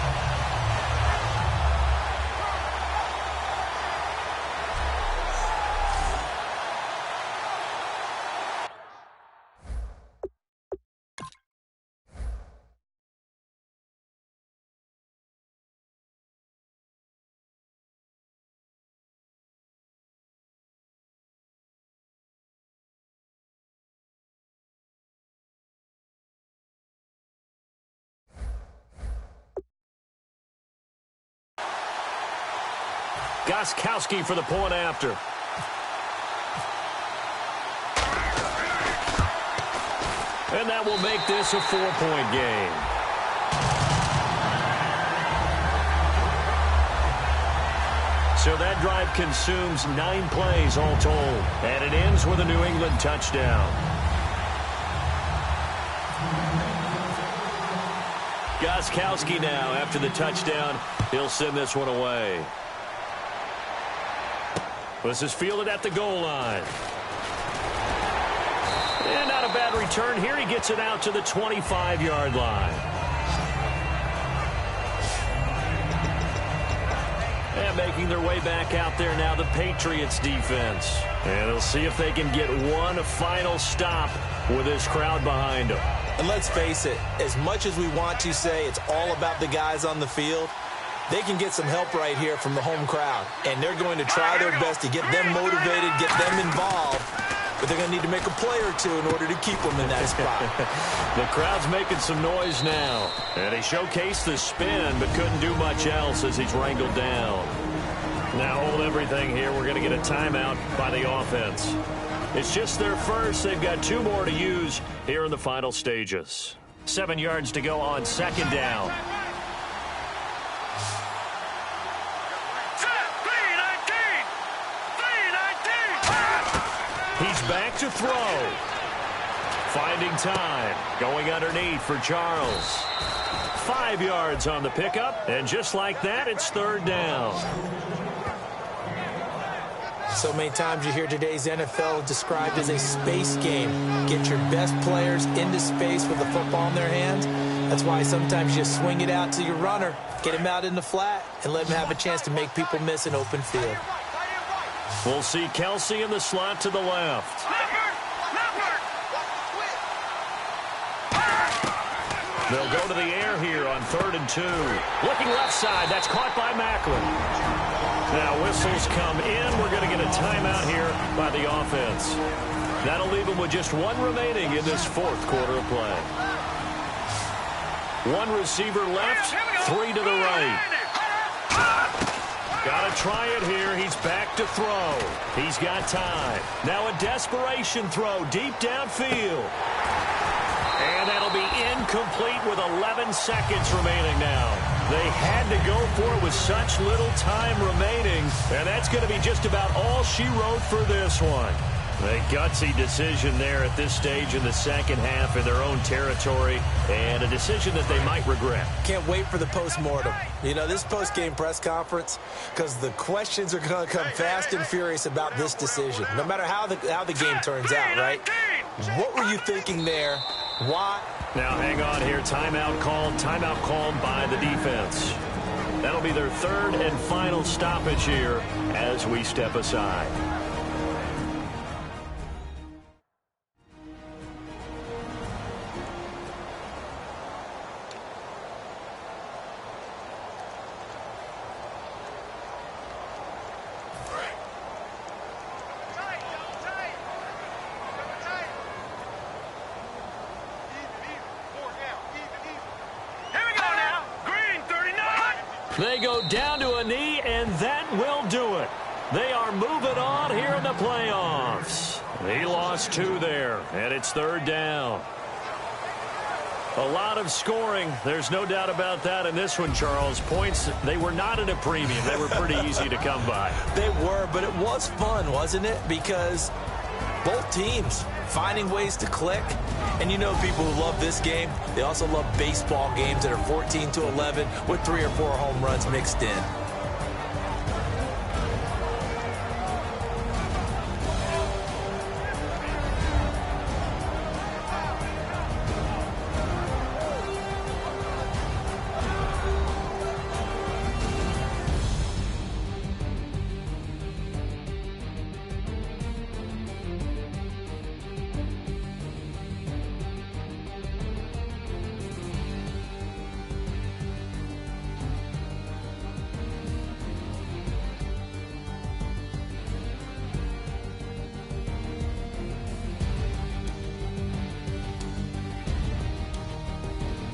Gostkowski for the point after. And that will make this a 4-point game. So that drive consumes 9 plays all told. And it ends with a New England touchdown. Gostkowski now, after the touchdown, he'll send this one away. This is fielded at the goal line. And not a bad return here. He gets it out to the 25-yard line. And making their way back out there now, the Patriots defense. And they'll see if they can get one final stop with this crowd behind them. And let's face it, as much as we want to say it's all about the guys on the field, they can get some help right here from the home crowd. And they're going to try their best to get them motivated, get them involved. But they're going to need to make a play or two in order to keep them in that spot. The crowd's making some noise now. And he showcased the spin, but couldn't do much else as he's wrangled down. Now hold everything here. We're going to get a timeout by the offense. It's just their first. They've got 2 more to use here in the final stages. 7 yards to go on 2nd down. He's back to throw. Finding time. Going underneath for Charles. 5 yards on the pickup. And just like that, it's 3rd down. So many times you hear today's NFL described as a space game. Get your best players into space with the football in their hands. That's why sometimes you swing it out to your runner, get him out in the flat, and let him have a chance to make people miss an open field. We'll see Kelsey in the slot to the left. They'll go to the air here on 3rd and 2. Looking left side. That's caught by Macklin. Now whistles come in. We're going to get a timeout here by the offense. That'll leave them with just 1 remaining in this 4th quarter of play. 1 receiver left, 3 to the right. Got to try it here. He's back to throw. He's got time. Now a desperation throw deep downfield. And that'll be incomplete with 11 seconds remaining now. They had to go for it with such little time remaining. And that's going to be just about all she wrote for this one. A gutsy decision there at this stage in the second half in their own territory, and a decision that they might regret. Can't wait for the postmortem. You know, this post-game press conference, because the questions are going to come fast and furious about this decision, no matter how the game turns out, right? What were you thinking there? Why? Now, hang on here. Timeout called by the defense. That'll be their 3rd and final stoppage here as we step aside. They go down to a knee, and that will do it. They are moving on here in the playoffs. He lost 2 there, and it's 3rd down. A lot of scoring. There's no doubt about that in this one, Charles. Points, they were not at a premium. They were pretty easy to come by. They were, but it was fun, wasn't it? Because both teams finding ways to click. And you know people who love this game, they also love baseball games that are 14-11 with 3 or 4 home runs mixed in.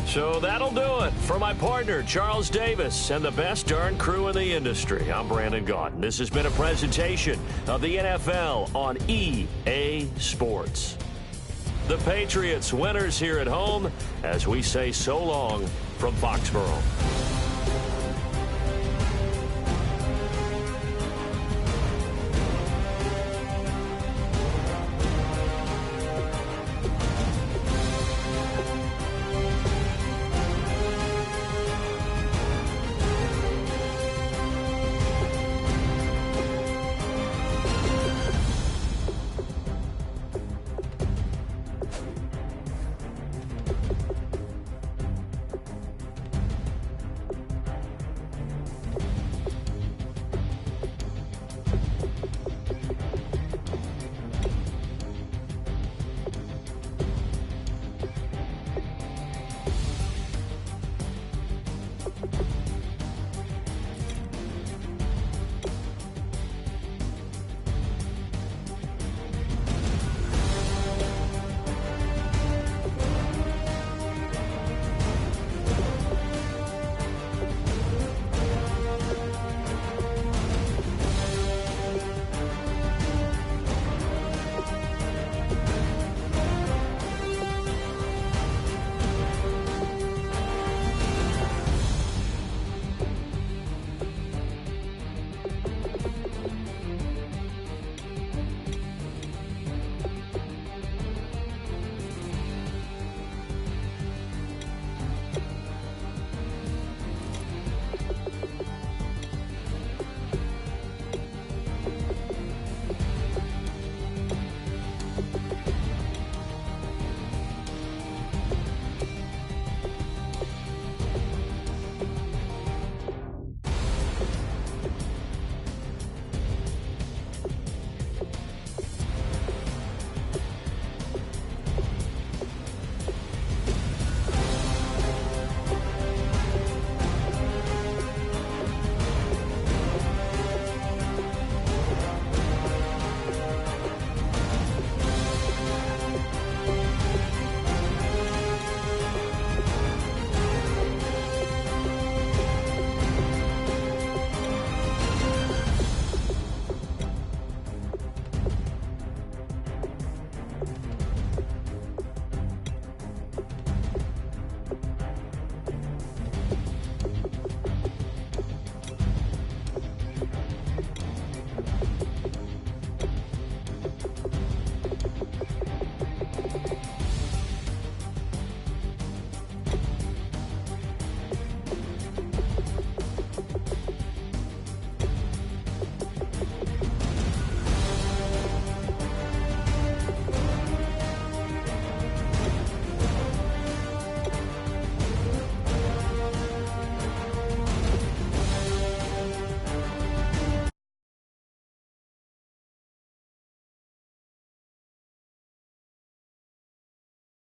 So that'll do it. For my partner, Charles Davis, and the best darn crew in the industry, I'm Brandon Gaudin. This has been a presentation of the NFL on EA Sports. The Patriots winners here at home as we say so long from Foxborough.